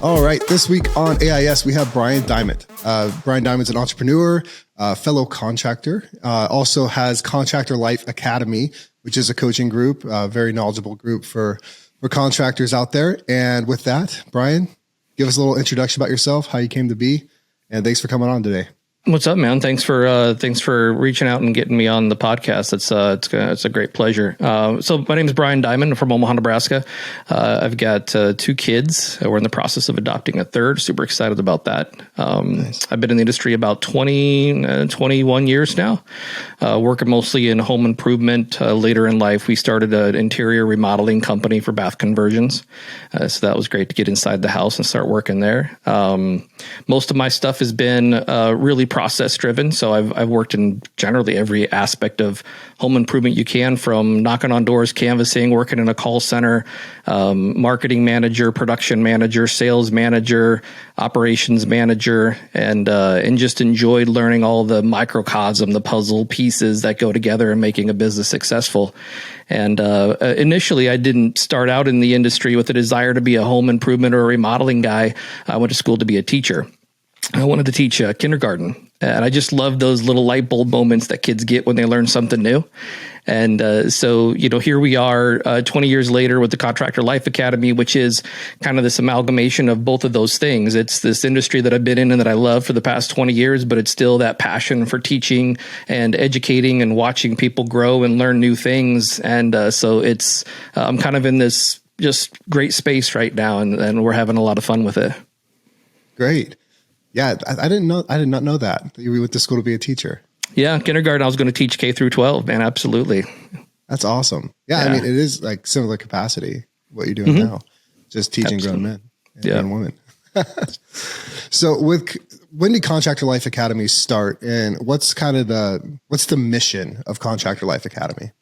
All right, this week on AIS, we have Brian Diamond. Brian Diamond's an entrepreneur, fellow contractor, also has Contractor Life Academy, which is a coaching group, a very knowledgeable group for contractors out there. And with that, Brian, give us a little introduction about yourself, how you came to be, and thanks for coming on today. What's up, man? Thanks for reaching out and getting me on the podcast. It's a great pleasure. So my name is Brian Diamond. I'm from Omaha, Nebraska. I've got 2 kids. We're in the process of adopting a third. Super excited about that. Nice. I've been in the industry about 21 years now, working mostly in home improvement. Later in life, we started an interior remodeling company for bath conversions. So that was great to get inside the house and start working there. Most of my stuff has been really process driven. So I've worked in generally every aspect of home improvement you can, from knocking on doors, canvassing, working in a call center, marketing manager, production manager, sales manager, operations manager, and just enjoyed learning all the microcosm, the puzzle pieces that go together in making a business successful. And initially, I didn't start out in the industry with a desire to be a home improvement or a remodeling guy. I went to school to be a teacher. I wanted to teach kindergarten, and I just love those little light bulb moments that kids get when they learn something new. And so, here we are 20 years later with the Contractor Life Academy, which is kind of this amalgamation of both of those things. It's this industry that I've been in and that I love for the past 20 years, but it's still that passion for teaching and educating and watching people grow and learn new things. And so I'm kind of in this just great space right now, and we're having a lot of fun with it. Great. Yeah, I did not know that you went to school to be a teacher. Yeah, kindergarten, I was going to teach K through 12, man. Absolutely. That's awesome. Yeah, I mean, it is like similar capacity, what you're doing now, just teaching grown men and women. So when did Contractor Life Academy start, and what's the mission of Contractor Life Academy?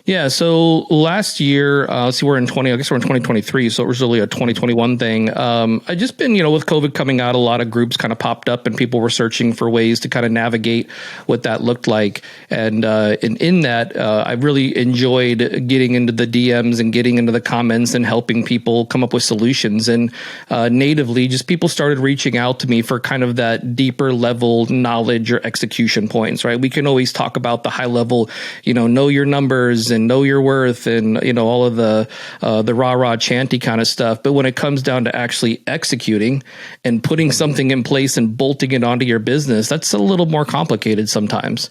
Yeah. So last year, we're in 2023. So it was really a 2021 thing. I just been, with COVID coming out, a lot of groups kind of popped up and people were searching for ways to kind of navigate what that looked like. And in that, I really enjoyed getting into the DMs and getting into the comments and helping people come up with solutions. And natively, just people started reaching out to me for kind of that deeper level knowledge or execution points, right? We can always talk about the high level, know your numbers and know your worth and, all of the rah-rah chanty kind of stuff. But when it comes down to actually executing and putting something in place and bolting it onto your business, that's a little more complicated sometimes.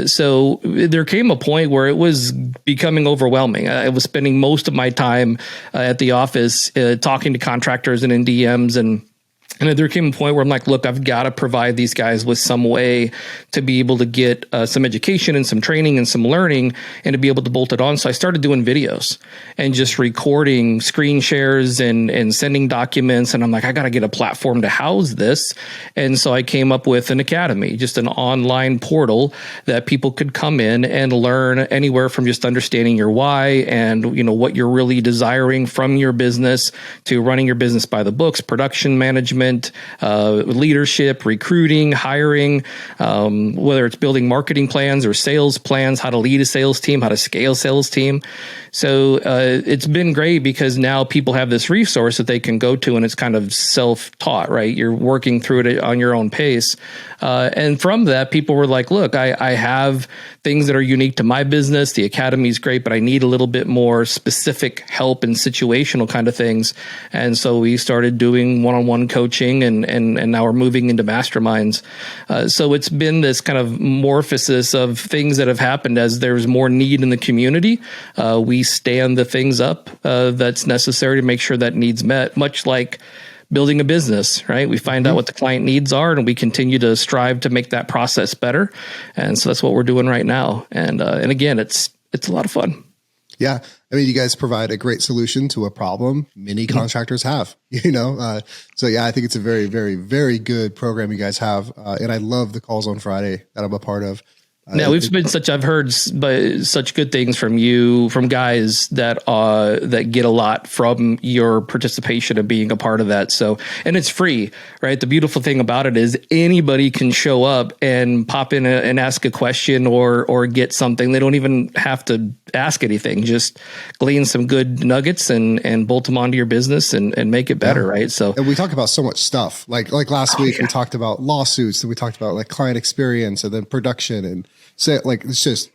So there came a point where it was becoming overwhelming. I was spending most of my time at the office talking to contractors and in DMs, and there came a point where I'm like, look, I've got to provide these guys with some way to be able to get some education and some training and some learning and to be able to bolt it on. So I started doing videos and just recording screen shares and sending documents. And I'm like, I got to get a platform to house this. And so I came up with an academy, just an online portal that people could come in and learn anywhere from just understanding your why and, what you're really desiring from your business to running your business by the books, production management, leadership, recruiting, hiring, whether it's building marketing plans or sales plans, how to lead a sales team, how to scale a sales team. So it's been great because now people have this resource that they can go to, and it's kind of self-taught, right? You're working through it on your own pace. And from that, people were like, look, I have things that are unique to my business. The academy is great, but I need a little bit more specific help and situational kind of things. And so we started doing one-on-one coaching, and now we're moving into masterminds. So it's been this kind of morphosis of things that have happened as there's more need in the community. We stand the things up that's necessary to make sure that needs met, much like building a business, right? We find out what the client needs are, and we continue to strive to make that process better. And so that's what we're doing right now. And again, it's a lot of fun. Yeah. I mean, you guys provide a great solution to a problem many contractors have, So yeah, I think it's a very, very, very good program you guys have. And I love the Calls on Friday that I'm a part of. Now I've heard such good things from you, from guys that get a lot from your participation and being a part of that. So, and it's free, right? The beautiful thing about it is anybody can show up and pop in and ask a question or get something. They don't even have to ask anything. Just glean some good nuggets and bolt them onto your business and make it better, right? So, and we talk about so much stuff. Like last week, we talked about lawsuits, and we talked about like client experience, and then production, and so like it's just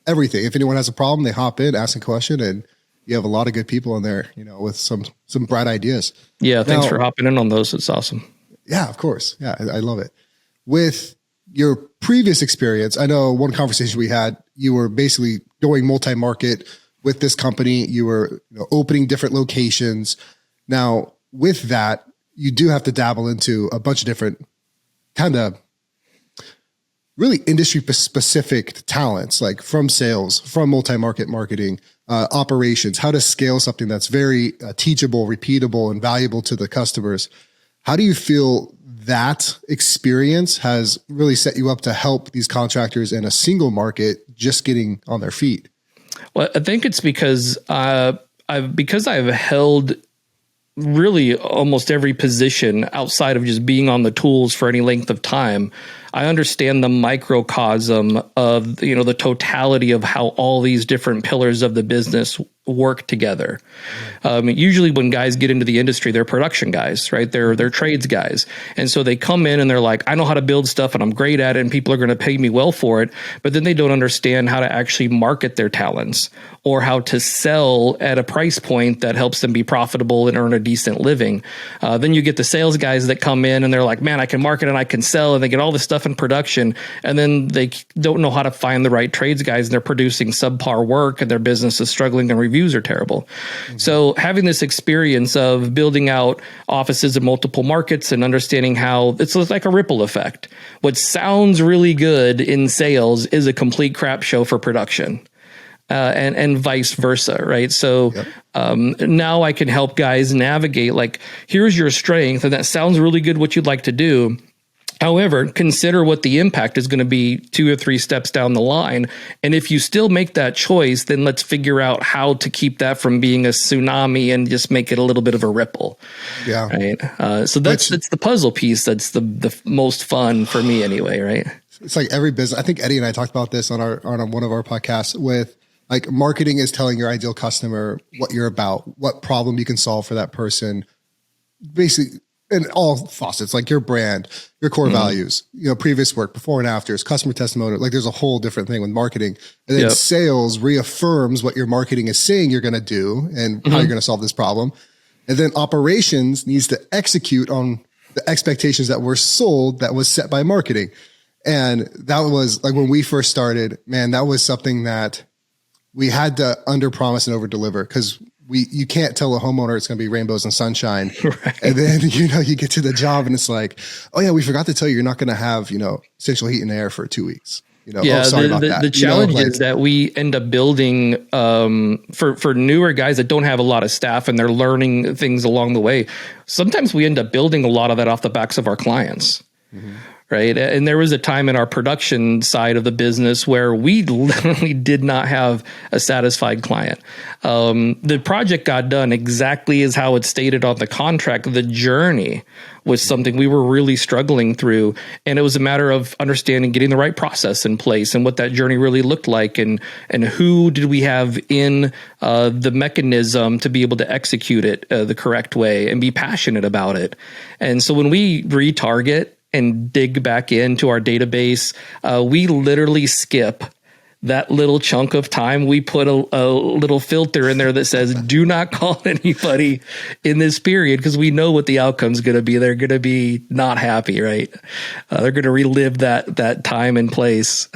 everything. If anyone has a problem, they hop in, ask a question, and you have a lot of good people in there, with some bright ideas. Yeah, thanks for hopping in on those. It's awesome. Yeah, of course. Yeah, I love it. With your previous experience, I know one conversation we had, you were basically going multi-market with this company. You were opening different locations. Now, with that, you do have to dabble into a bunch of different kind of really industry specific talents, like from sales, from multi-market marketing, operations, how to scale something that's very teachable, repeatable, and valuable to the customers. How do you feel that experience has really set you up to help these contractors in a single market just getting on their feet? Well, I think it's because I've held really almost every position outside of just being on the tools for any length of time. I understand the microcosm of, the totality of how all these different pillars of the business work together. Usually when guys get into the industry, they're production guys, right? They're trades guys. And so they come in and they're like, I know how to build stuff and I'm great at it and people are going to pay me well for it. But then they don't understand how to actually market their talents or how to sell at a price point that helps them be profitable and earn a decent living. Then you get the sales guys that come in and they're like, man, I can market and I can sell, and they get all this stuff in production. And then they don't know how to find the right trades guys, and they're producing subpar work and their business is struggling and reviews are terrible. Mm-hmm. So having this experience of building out offices in multiple markets and understanding how it's like a ripple effect. What sounds really good in sales is a complete crap show for production. And vice versa, right? So now I can help guys navigate, like, here's your strength, and that sounds really good what you'd like to do. However, consider what the impact is going to be 2 or 3 steps down the line. And if you still make that choice, then let's figure out how to keep that from being a tsunami and just make it a little bit of a ripple. Yeah. Right. So that's the puzzle piece. That's the most fun for me anyway, right? It's like every business. I think Eddie and I talked about this on one of our podcasts with, like, marketing is telling your ideal customer what you're about, what problem you can solve for that person. Basically, in all facets, like your brand, your core values, previous work, before and afters, customer testimonial. Like, there's a whole different thing with marketing. And then sales reaffirms what your marketing is saying you're going to do and how you're going to solve this problem. And then operations needs to execute on the expectations that were sold, that was set by marketing. And that was like when we first started, man, that was something that we had to under promise and over deliver, because you can't tell a homeowner it's going to be rainbows and sunshine. Right. And then, you get to the job and it's like, oh yeah, we forgot to tell you, you're not going to have, central heat and air for 2 weeks. Sorry about that. The challenge is that we end up building for newer guys that don't have a lot of staff and they're learning things along the way. Sometimes we end up building a lot of that off the backs of our clients. Mm-hmm. Right. And there was a time in our production side of the business where we literally did not have a satisfied client. The project got done exactly as how it's stated on the contract. The journey was something we were really struggling through. And it was a matter of understanding, getting the right process in place and what that journey really looked like. And who did we have in the mechanism to be able to execute it the correct way and be passionate about it. And so when we retarget and dig back into our database, we literally skip that little chunk of time. We put a little filter in there that says, do not call anybody in this period, because we know what the outcome's going to be. They're going to be not happy, right? They're going to relive that time and place.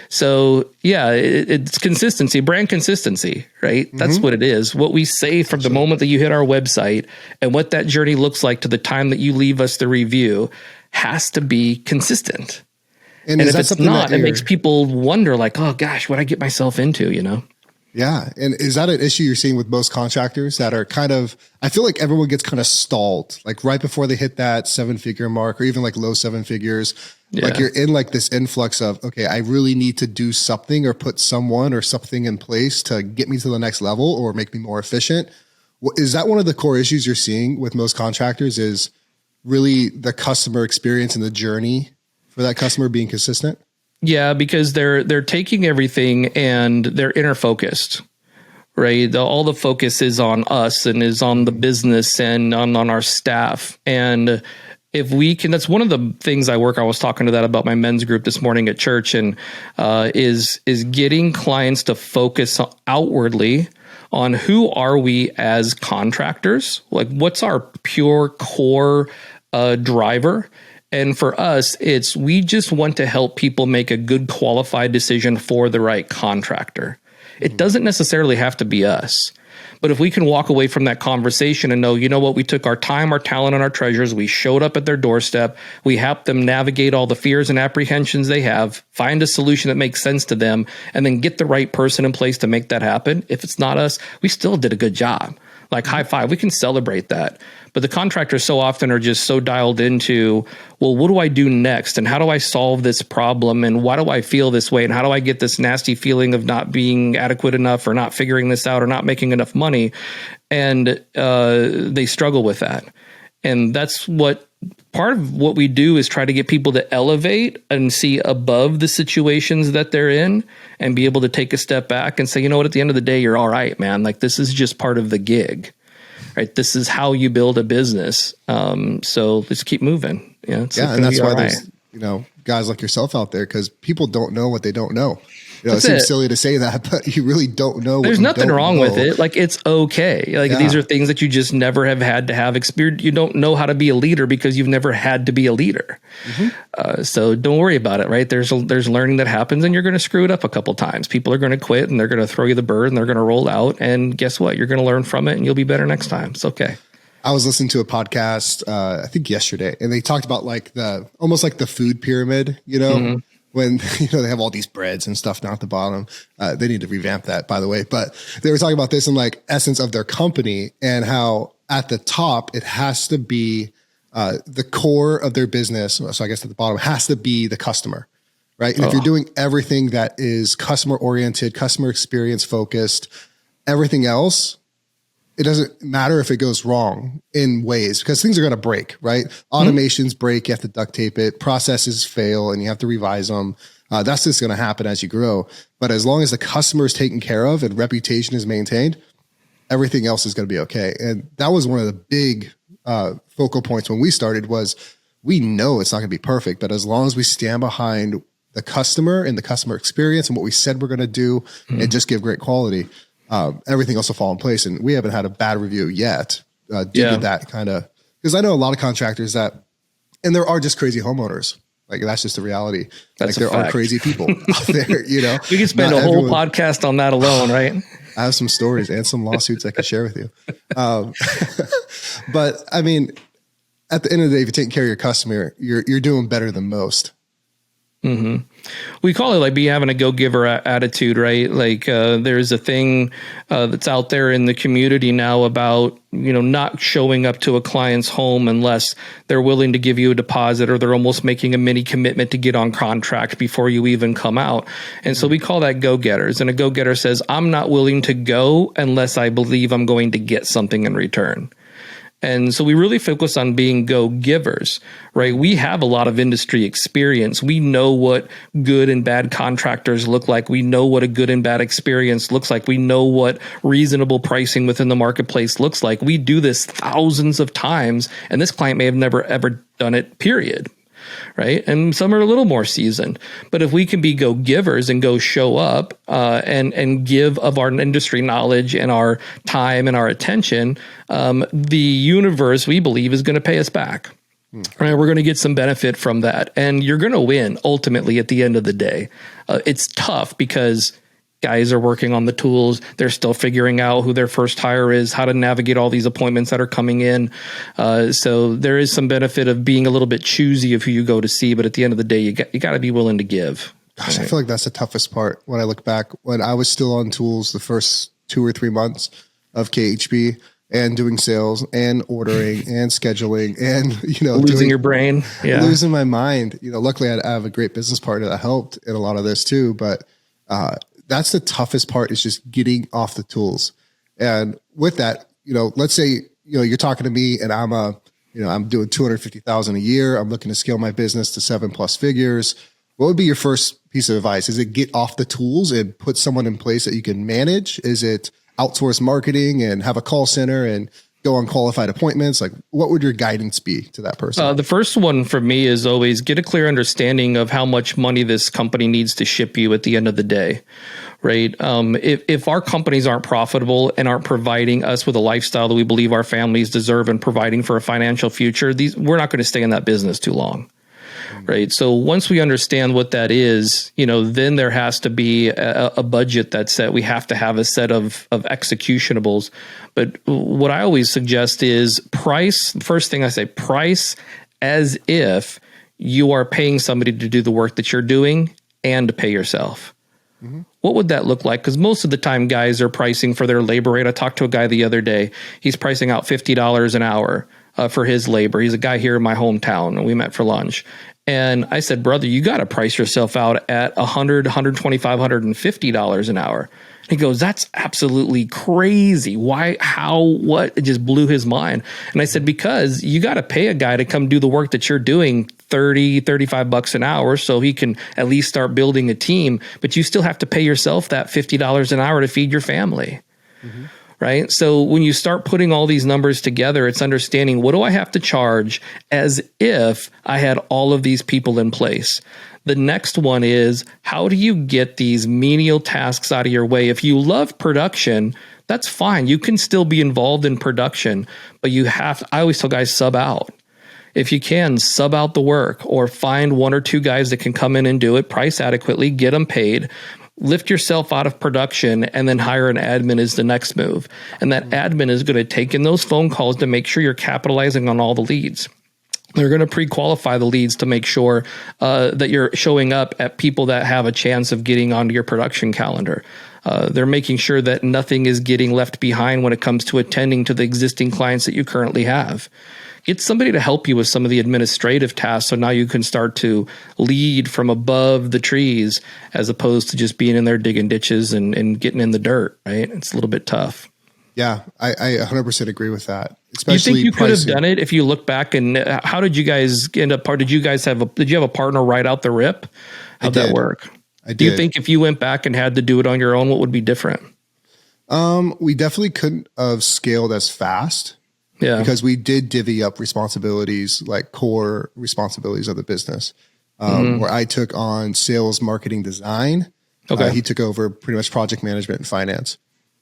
So yeah, it's consistency, brand consistency, right? That's what it is. What we say from the moment that you hit our website and what that journey looks like to the time that you leave us the review has to be consistent. And if it's not, it makes people wonder, like, oh gosh, what I get myself into, Yeah. And is that an issue you're seeing with most contractors that are kind of, I feel like everyone gets kind of stalled, like right before they hit that 7-figure mark, or even like low 7 figures. Like you're in like this influx of, okay, I really need to do something or put someone or something in place to get me to the next level or make me more efficient. Is that one of the core issues you're seeing with most contractors, is really the customer experience and the journey for that customer being consistent? Yeah, because they're taking everything and they're inner focused, right? All the focus is on us and is on the business and on our staff. And if we can, that's one of the things I was talking to that about my men's group this morning at church, and is getting clients to focus outwardly on who are we as contractors? Like, what's our pure core driver? And for us, we just want to help people make a good qualified decision for the right contractor. It doesn't necessarily have to be us. But if we can walk away from that conversation and know, you know what, we took our time, our talent, and our treasures, we showed up at their doorstep, we helped them navigate all the fears and apprehensions they have, find a solution that makes sense to them, and then get the right person in place to make that happen. If it's not us, we still did a good job. Like, high five, we can celebrate that. But the contractors so often are just so dialed into, well, what do I do next? And how do I solve this problem? And why do I feel this way? And how do I get this nasty feeling of not being adequate enough or not figuring this out or not making enough money? And they struggle with that. And that's what part of what we do is try to get people to elevate and see above the situations that they're in and be able to take a step back and say, you know what, at the end of the day, you're all right, man. Like, this is just part of the gig, right? This is how you build a business. So let's keep moving. Yeah. And that's why there's, guys like yourself out there, because people don't know what they don't know. It seems silly to say that, but you really don't know. There's nothing wrong with it. Like, it's okay. Like, these are things that you just never have had to have experience. You don't know how to be a leader because you've never had to be a leader. So don't worry about it, right? There's learning that happens, and you're going to screw it up a couple times. People are going to quit, and they're going to throw you the bird, and they're going to roll out. And guess what? You're going to learn from it, and you'll be better next time. It's okay. I was listening to a podcast, I think yesterday, and they talked about almost like the food pyramid, when they have all these breads and stuff down at the bottom. They need to revamp that, by the way. But they were talking about this in like essence of their company, and how at the top it has to be the core of their business. So I guess at the bottom has to be the customer, right? And if you're doing everything that is customer oriented, customer experience focused, everything else, it doesn't matter if it goes wrong in ways, because things are going to break, right? Automations break, you have to duct tape it, processes fail, and you have to revise them. That's just going to happen as you grow. But as long as the customer is taken care of and reputation is maintained, everything else is going to be okay. And that was one of the big focal points when we started, was we know it's not going to be perfect, but as long as we stand behind the customer and the customer experience and what we said we're going to do and just give great quality, everything else will fall in place. And we haven't had a bad review yet due to that kind of, because I know a lot of contractors and there are just crazy homeowners. Like, that's just the reality. That's like, there are crazy people out there, We could spend a whole podcast on that alone, right? I have some stories and some lawsuits I could share with you. But I mean, at the end of the day, if you're taking care of your customer, you're doing better than most. We call it like having a go-giver attitude, right? Like, there's a thing that's out there in the community now about, not showing up to a client's home unless they're willing to give you a deposit, or they're almost making a mini commitment to get on contract before you even come out. And so we call that go-getters. And a go-getter says, I'm not willing to go unless I believe I'm going to get something in return. And so we really focus on being go-givers, right? We have a lot of industry experience. We know what good and bad contractors look like. We know what a good and bad experience looks like. We know what reasonable pricing within the marketplace looks like. We do this thousands of times, and this client may have never, ever done it, period. Right. And some are a little more seasoned. But if we can be go-givers and go show up and give of our industry knowledge and our time and our attention, the universe, we believe, is going to pay us back. Right. We're going to get some benefit from that. And you're going to win ultimately at the end of the day. It's tough because guys are working on the tools. They're still figuring out who their first hire is, how to navigate all these appointments that are coming in. So there is some benefit of being a little bit choosy of who you go to see. But at the end of the day, you got to be willing to give. Gosh, right? I feel like that's the toughest part when I look back. When I was still on tools the first 2 or 3 months of KHB, and doing sales and ordering and scheduling and, losing your brain. Yeah. Losing my mind. Luckily I have a great business partner that helped in a lot of this too. But that's the toughest part, is just getting off the tools. And with that, let's say, you're talking to me and I'm doing 250,000 a year. I'm looking to scale my business to 7+ figures. What would be your first piece of advice? Is it get off the tools and put someone in place that you can manage? Is it outsource marketing and have a call center and go on qualified appointments? Like, what would your guidance be to that person? The first one for me is always get a clear understanding of how much money this company needs to ship you at the end of the day, right? If our companies aren't profitable and aren't providing us with a lifestyle that we believe our families deserve and providing for a financial future, we're not going to stay in that business too long. Right. So once we understand what that is, then there has to be a budget that's set. We have to have a set of executables. But what I always suggest is price. First thing I say, price as if you are paying somebody to do the work that you're doing and to pay yourself. Mm-hmm. What would that look like? Because most of the time guys are pricing for their labor rate. I talked to a guy the other day. He's pricing out $50 an hour for his labor. He's a guy here in my hometown, and we met for lunch. And I said, brother, you got to price yourself out at $100, $125, $150 an hour. And he goes, that's absolutely crazy. Why, how, what? It just blew his mind. And I said, because you got to pay a guy to come do the work that you're doing, $35 an hour, so he can at least start building a team. But you still have to pay yourself that $50 an hour to feed your family. Mm-hmm. Right. So when you start putting all these numbers together, it's understanding, what do I have to charge as if I had all of these people in place? The next one is, how do you get these menial tasks out of your way? If you love production, that's fine. You can still be involved in production, but I always tell guys, sub out. If you can, sub out the work, or find one or two guys that can come in and do it, price adequately, get them paid. Lift yourself out of production, and then hire an admin is the next move. And that admin is going to take in those phone calls to make sure you're capitalizing on all the leads. They're going to pre-qualify the leads to make sure that you're showing up at people that have a chance of getting onto your production calendar. They're making sure that nothing is getting left behind when it comes to attending to the existing clients that you currently have. Get somebody to help you with some of the administrative tasks, so now you can start to lead from above the trees as opposed to just being in there digging ditches and getting in the dirt, right? It's a little bit tough. Yeah, I 100% agree with that. Especially, you think you could have done it if you look back? And how did you guys end up? Did you have a partner right out the rip? How'd that work? I did. Do you think if you went back and had to do it on your own, what would be different? We definitely couldn't have scaled as fast. Yeah, because we did divvy up responsibilities, like core responsibilities of the business, where I took on sales, marketing, design. Okay. He took over pretty much project management and finance.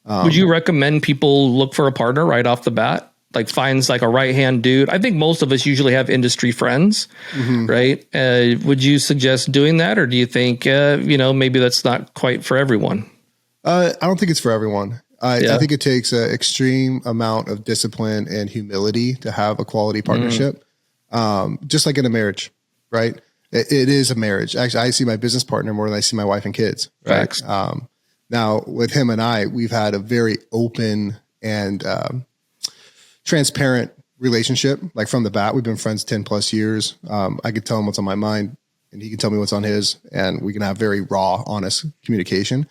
Would you recommend people look for a partner right off the bat? Like finds like a right-hand dude. I think most of us usually have industry friends, right? Would you suggest doing that? Or do you think, maybe that's not quite for everyone? I don't think it's for everyone. I think it takes an extreme amount of discipline and humility to have a quality partnership. Just like in a marriage, right? It is a marriage. Actually, I see my business partner more than I see my wife and kids. Right? Now with him and I, we've had a very open and transparent relationship. Like from the bat, we've been friends 10+ years. I could tell him what's on my mind and he can tell me what's on his, and we can have very raw, honest communication.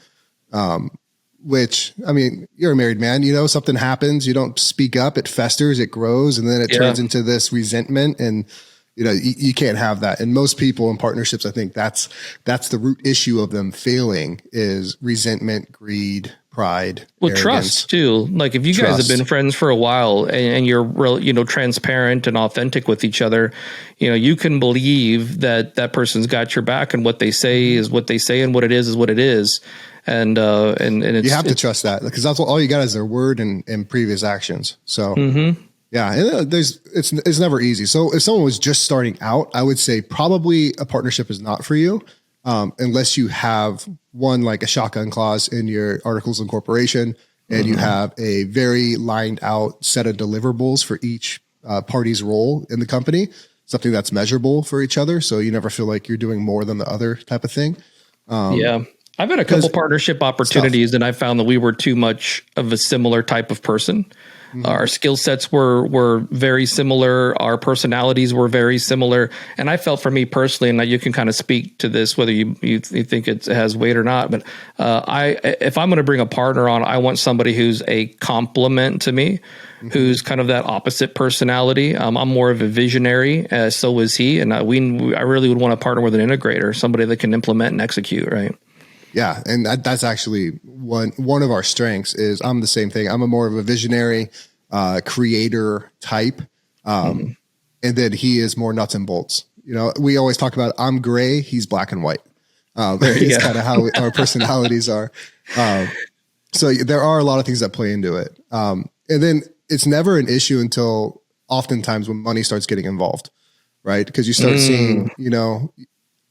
Which, I mean, you're a married man, something happens, you don't speak up, it festers, it grows, and then it turns into this resentment, and you can't have that. And most people in partnerships, I think that's the root issue of them failing, is resentment, greed, pride, arrogance. Trust too. Like if you guys have been friends for a while and you're real, transparent and authentic with each other, you can believe that that person's got your back, and what they say is what they say, and what it is what it is. And it's, you have to trust that, because that's all you got is their word and previous actions. So yeah, it's never easy. So if someone was just starting out, I would say probably a partnership is not for you. Unless you have one, like a shotgun clause in your articles of incorporation, and you have a very lined out set of deliverables for each party's role in the company, something that's measurable for each other. So you never feel like you're doing more than the other type of thing. I've had a couple partnership opportunities, and I found that we were too much of a similar type of person. Our skill sets were very similar. Our personalities were very similar. And I felt, for me personally, and you can kind of speak to this, whether you think it has weight or not, but if I'm going to bring a partner on, I want somebody who's a complement to me, who's kind of that opposite personality. I'm more of a visionary, so is he. And I really would want to partner with an integrator, somebody that can implement and execute, right? Yeah, and that's actually one of our strengths. Is I'm the same thing. I'm a more of a visionary, creator type, and then he is more nuts and bolts. You know, we always talk about I'm gray, he's black and white. It's kind of how our personalities are. So there are a lot of things that play into it, and then it's never an issue until oftentimes when money starts getting involved, right? Because you start seeing, you know.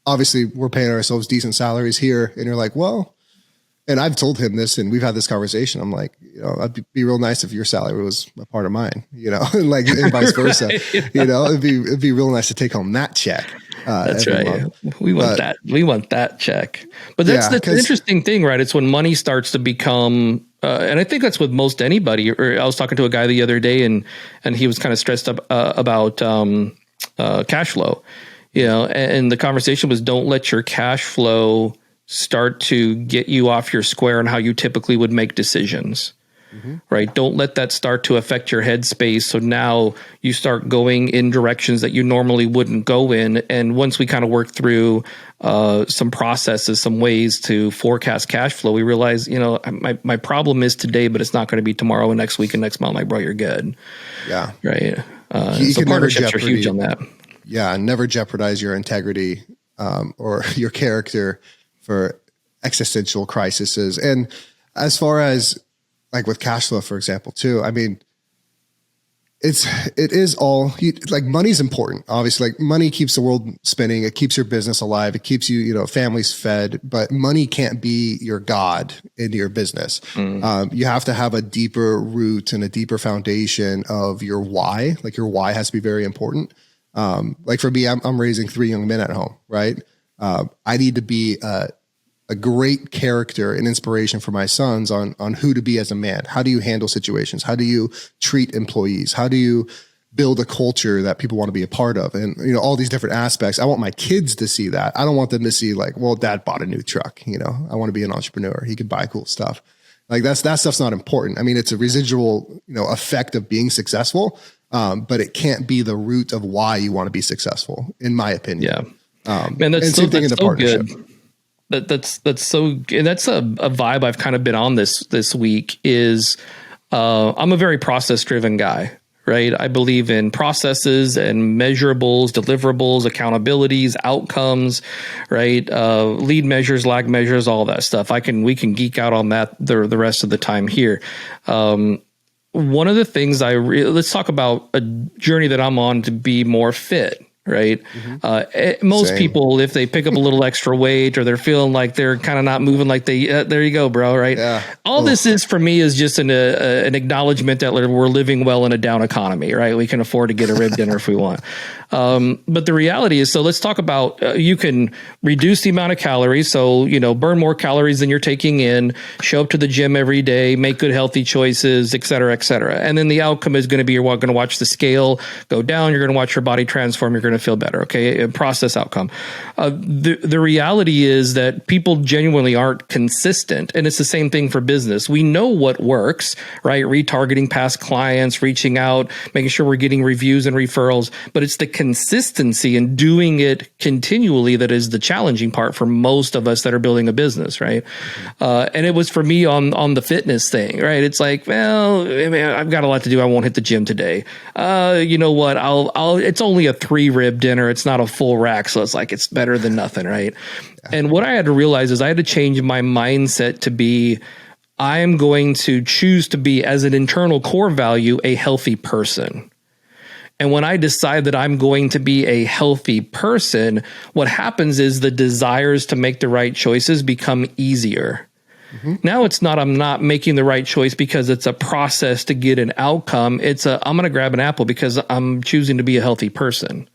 Obviously, we're paying ourselves decent salaries here, and you're like, well, and I've told him this, and we've had this conversation. I'm like, you know, it'd be real nice if your salary was a part of mine, you know, like and vice versa. Right. You know, it'd be real nice to take home that check. That's right. Month. We want that. We want that check. But that's the interesting thing, right? It's when money starts to become, and I think that's with most anybody. Or I was talking to a guy the other day, and he was kind of stressed up about cash flow. You know, and the conversation was, don't let your cash flow start to get you off your square and how you typically would make decisions, right? Don't let that start to affect your headspace. So now you start going in directions that you normally wouldn't go in. And once we kind of work through some processes, some ways to forecast cash flow, we realize, you know, my problem is today, but it's not going to be tomorrow and next week and next month. Like, bro, you're good. Yeah. Right. So partnerships are huge on that. Yeah, never jeopardize your integrity or your character for existential crises. And as far as like with cash flow, for example, too, I mean, it is all like money's important. Obviously, like money keeps the world spinning. It keeps your business alive. It keeps you, you know, families fed. But money can't be your God into your business. You have to have a deeper root and a deeper foundation of your why. Like your why has to be very important. Like for me, I'm raising 3 young men at home, right? I need to be a great character and inspiration for my sons on who to be as a man. How do you handle situations? How do you treat employees? How do you build a culture that people want to be a part of? And, you know, all these different aspects. I want my kids to see that. I don't want them to see like, well, dad bought a new truck. You know, I want to be an entrepreneur. He can buy cool stuff. Like that stuff's not important. I mean, it's a residual, you know, effect of being successful. But it can't be the root of why you want to be successful, in my opinion. Yeah. And that's so good. That's so, and that's a vibe I've kind of been on this week is, I'm a very process driven guy, right? I believe in processes and measurables, deliverables, accountabilities, outcomes, right? Lead measures, lag measures, all that stuff. We can geek out on that the rest of the time here. One of the things let's talk about a journey that I'm on to be more fit, right? Most people, if they pick up a little extra weight or they're feeling like they're kind of not moving like there you go, bro. Right. Yeah. All this is for me is just an acknowledgement that we're living well in a down economy, right? We can afford to get a rib dinner if we want. But the reality is, so let's talk about, you can reduce the amount of calories. So, you know, burn more calories than you're taking in, show up to the gym every day, make good, healthy choices, et cetera, et cetera. And then the outcome is going to be, you're going to watch the scale go down. You're going to watch your body transform. You're going to feel better. Okay. Process outcome. The reality is that people genuinely aren't consistent. And it's the same thing for business. We know what works, right? Retargeting past clients, reaching out, making sure we're getting reviews and referrals, but it's the consistency and doing it continually that is the challenging part for most of us that are building a business, right? And it was for me on the fitness thing, right? It's like, well, I mean, I've got a lot to do. I won't hit the gym today. You know what? It's only a 3 rib dinner. It's not a full rack. So it's like, it's better than nothing, right? And what I had to realize is I had to change my mindset to be, I am going to choose to be, as an internal core value, a healthy person. And when I decide that I'm going to be a healthy person, what happens is the desires to make the right choices become easier. Now it's not, I'm not making the right choice because it's a process to get an outcome. It's I'm going to grab an apple because I'm choosing to be a healthy person.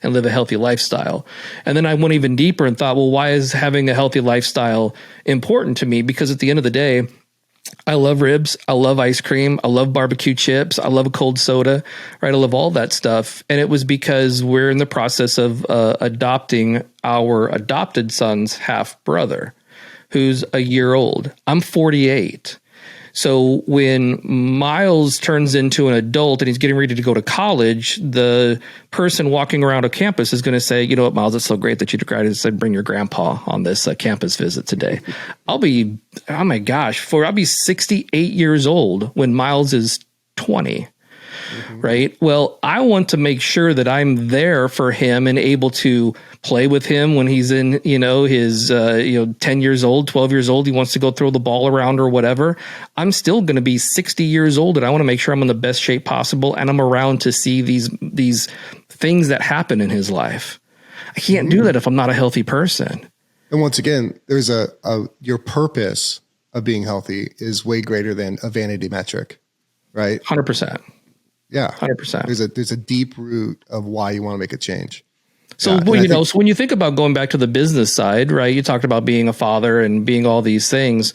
and live a healthy lifestyle. And then I went even deeper and thought, well, why is having a healthy lifestyle important to me? Because at the end of the day, I love ribs. I love ice cream. I love barbecue chips. I love a cold soda, right? I love all that stuff. And it was because we're in the process of adopting our adopted son's half brother, who's a year old. I'm 48. So when Miles turns into an adult and he's getting ready to go to college, the person walking around a campus is going to say, you know what, Miles, it's so great that you decided to bring your grandpa on this campus visit today. I'll be 68 years old when Miles is 20. Right. Well, I want to make sure that I'm there for him and able to play with him when he's in, his, 10 years old, 12 years old. He wants to go throw the ball around or whatever. I'm still going to be 60 years old, and I want to make sure I'm in the best shape possible. And I'm around to see these things that happen in his life. I can't do that if I'm not a healthy person. And once again, there's your purpose of being healthy is way greater than a vanity metric, right? 100%. Yeah, 100%. There's a deep root of why you want to make a change. So, so when you think about going back to the business side, right, you talked about being a father and being all these things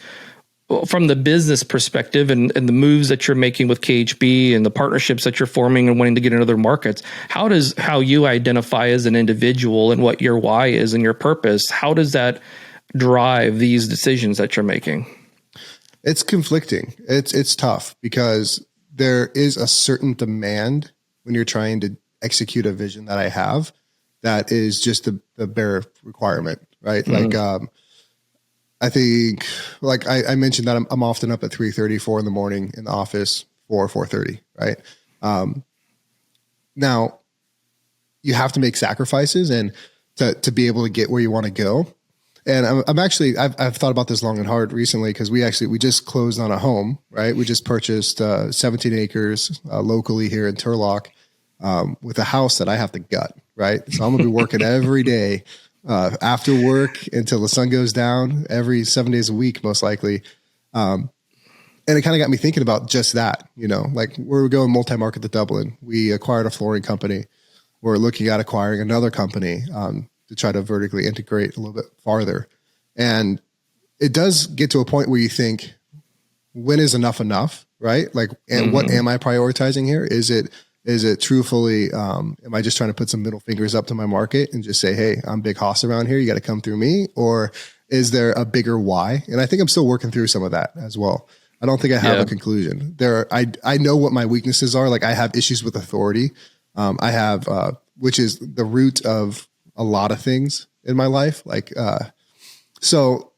from the business perspective and the moves that you're making with KHB and the partnerships that you're forming and wanting to get into other markets. How you identify as an individual and what your why is and your purpose, how does that drive these decisions that you're making? It's conflicting. It's tough because there is a certain demand when you're trying to execute a vision that I have that is just the bare requirement, right? Mm-hmm. I think, I mentioned that I'm often up at 3:30, 4 in the morning in the office, 4:30, right? Now you have to make sacrifices and to be able to get where you want to go. And I've thought about this long and hard recently because we just closed on a home, right? We just purchased 17 acres locally here in Turlock with a house that I have to gut, right? So I'm going to be working every day after work until the sun goes down every 7 days a week, most likely. And it kind of got me thinking about just that, we're going multi-market to Dublin. We acquired a flooring company. We're looking at acquiring another company to try to vertically integrate a little bit farther. And it does get to a point where you think, when is enough, right? And what am I prioritizing here? Is it truthfully, am I just trying to put some middle fingers up to my market and just say, hey, I'm big hoss around here, you got to come through me? Or is there a bigger why? And I think I'm still working through some of that as well. I don't think I have a conclusion. I know what my weaknesses are. I have issues with authority. I have, which is the root of a lot of things in my life. So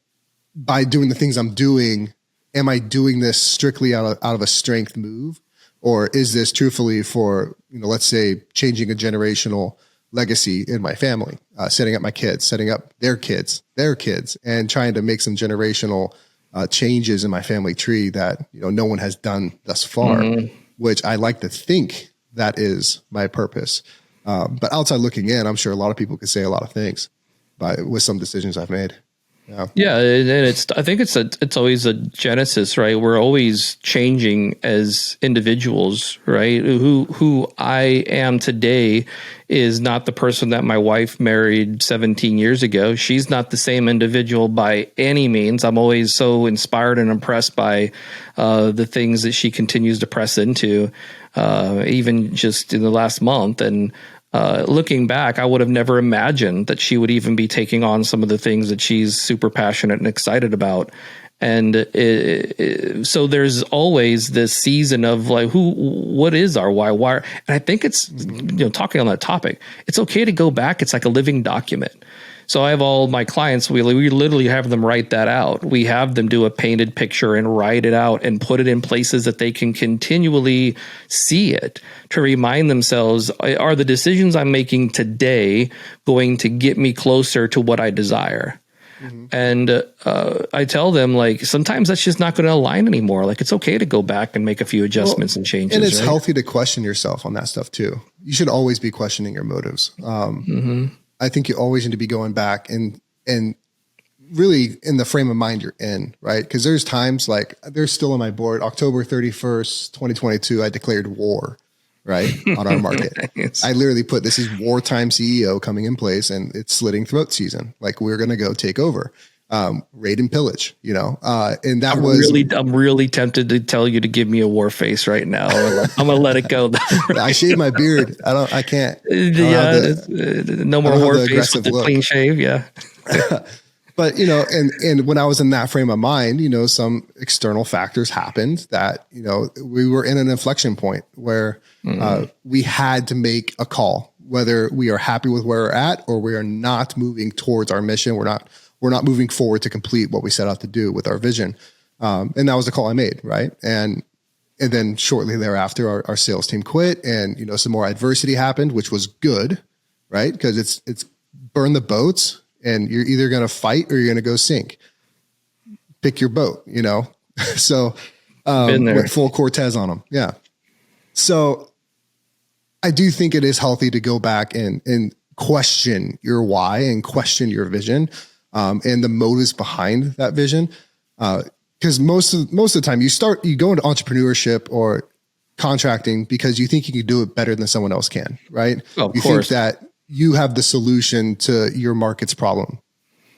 by doing the things I'm doing, am I doing this strictly out of a strength move? Or is this truthfully for, let's say changing a generational legacy in my family, setting up my kids, setting up their kids, and trying to make some generational changes in my family tree that, no one has done thus far, which I like to think that is my purpose. But outside looking in, I'm sure a lot of people could say a lot of things with some decisions I've made. Yeah. And I think it's always a genesis, right? We're always changing as individuals, right? Who I am today is not the person that my wife married 17 years ago. She's not the same individual by any means. I'm always so inspired and impressed by the things that she continues to press into, even just in the last month. And looking back, I would have never imagined that she would even be taking on some of the things that she's super passionate and excited about. And so there's always this season of what is our why? And I think it's, talking on that topic, it's okay to go back. It's like a living document. So I have all my clients, we literally have them write that out. We have them do a painted picture and write it out and put it in places that they can continually see it to remind themselves, are the decisions I'm making today going to get me closer to what I desire? Mm-hmm. And I tell them, sometimes that's just not going to align anymore. It's okay to go back and make a few adjustments and changes. And it's healthy to question yourself on that stuff too. You should always be questioning your motives. I think you always need to be going back and really in the frame of mind you're in, right? Because there's times there's still on my board, October 31st, 2022, I declared war right, on our market. Nice. I literally put, this is wartime CEO coming in place and it's slitting throat season. Like, we're going to go take over, raid and pillage, and that I'm really tempted to tell you to give me a war face right now. I'm gonna let it go. I shave my beard. I can't. No more war face with the clean shave. Yeah. But, and when I was in that frame of mind, some external factors happened that, we were in an inflection point where we had to make a call, whether we are happy with where we're at or we are not moving towards our mission. We're not moving forward to complete what we set out to do with our vision. And that was the call I made. Right. And then shortly thereafter, our sales team quit and, some more adversity happened, which was good. Right. Because it's burn the boats. And you're either going to fight or you're going to go sink. Pick your boat, So went full Cortez on them. Yeah. So I do think it is healthy to go back and question your why and question your vision and the motives behind that vision. Because most of the time you go into entrepreneurship or contracting because you think you can do it better than someone else can, right? Oh, of you course. Think that you have the solution to your market's problem.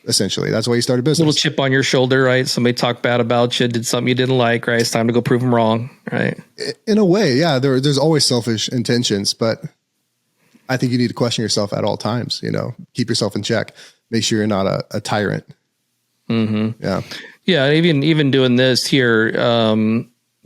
Essentially, that's why you started business. Little chip on your shoulder, right? Somebody talked bad about you, did something you didn't like, right? It's time to go prove them wrong, right? In a way, yeah. There's always selfish intentions, but I think you need to question yourself at all times. Keep yourself in check. Make sure you're not a tyrant. Mm-hmm. Yeah, yeah. Even doing this here.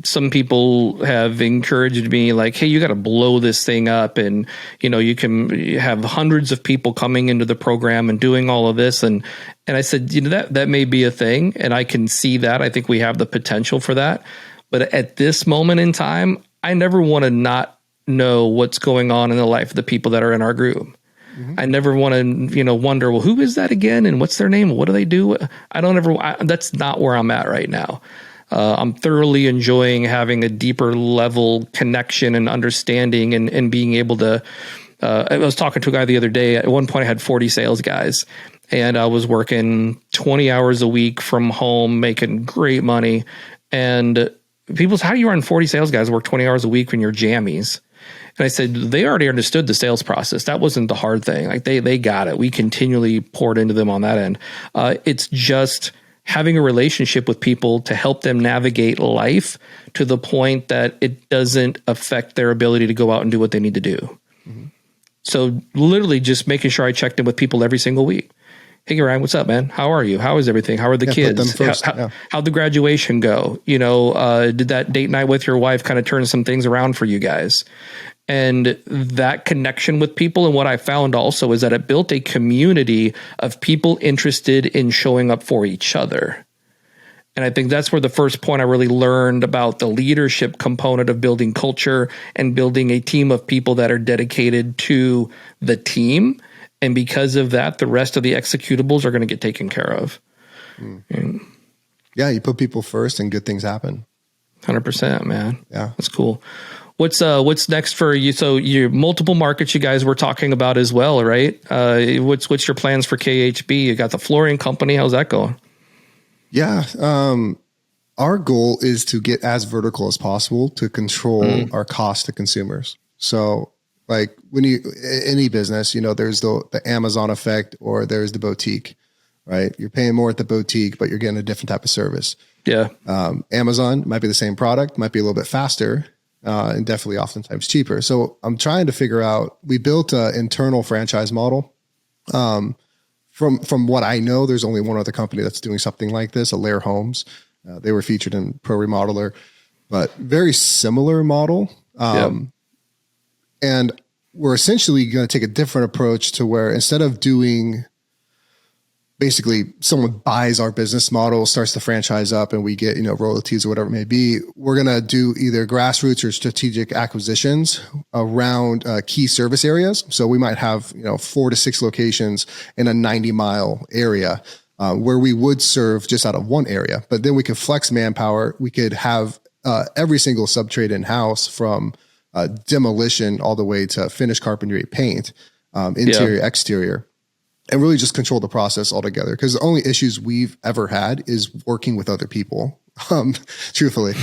Some people have encouraged me like, hey, you got to blow this thing up. And, you can have hundreds of people coming into the program and doing all of this. And I said, that may be a thing. And I can see that. I think we have the potential for that. But at this moment in time, I never want to not know what's going on in the life of the people that are in our group. Mm-hmm. I never want to, wonder, well, who is that again? And what's their name? What do they do? That's not where I'm at right now. I'm thoroughly enjoying having a deeper level connection and understanding and being able to, I was talking to a guy the other day. At one point I had 40 sales guys and I was working 20 hours a week from home, making great money. And people said, how do you run 40 sales guys work 20 hours a week when you're jammies? And I said, they already understood the sales process. That wasn't the hard thing. Like they got it. We continually poured into them on that end. It's just having a relationship with people to help them navigate life to the point that it doesn't affect their ability to go out and do what they need to do. Mm-hmm. So literally just making sure I checked in with people every single week. Hey, Ryan, what's up, man? How are you? How is everything? How are the kids? How'd the graduation go? Did that date night with your wife kind of turn some things around for you guys? And that connection with people. And what I found also is that it built a community of people interested in showing up for each other. And I think that's where the first point I really learned about the leadership component of building culture and building a team of people that are dedicated to the team. And because of that, the rest of the executables are going to get taken care of. Mm. Yeah, you put people first and good things happen. 100%, man. Yeah. That's cool. What's next for you? So your multiple markets you guys were talking about as well, right? What's your plans for KHB? You got the flooring company. How's that going? Yeah. Our goal is to get as vertical as possible to control our cost to consumers. So like when any business, there's the Amazon effect or there's the boutique, right? You're paying more at the boutique, but you're getting a different type of service. Yeah. Amazon might be the same product, might be a little bit faster. And definitely oftentimes cheaper. So I'm trying to figure out, we built an internal franchise model. From what I know, there's only one other company that's doing something like this, Alaire Homes. They were featured in Pro Remodeler, but very similar model. And we're essentially going to take a different approach to where instead of doing basically someone buys our business model, starts the franchise up and we get, royalties or whatever it may be. We're going to do either grassroots or strategic acquisitions around key service areas. So we might have, 4 to 6 locations in a 90-mile area where we would serve just out of one area, but then we could flex manpower. We could have every single subtrade in-house from demolition all the way to finished carpentry, paint, interior, exterior. And really just control the process altogether. Because the only issues we've ever had is working with other people. Truthfully,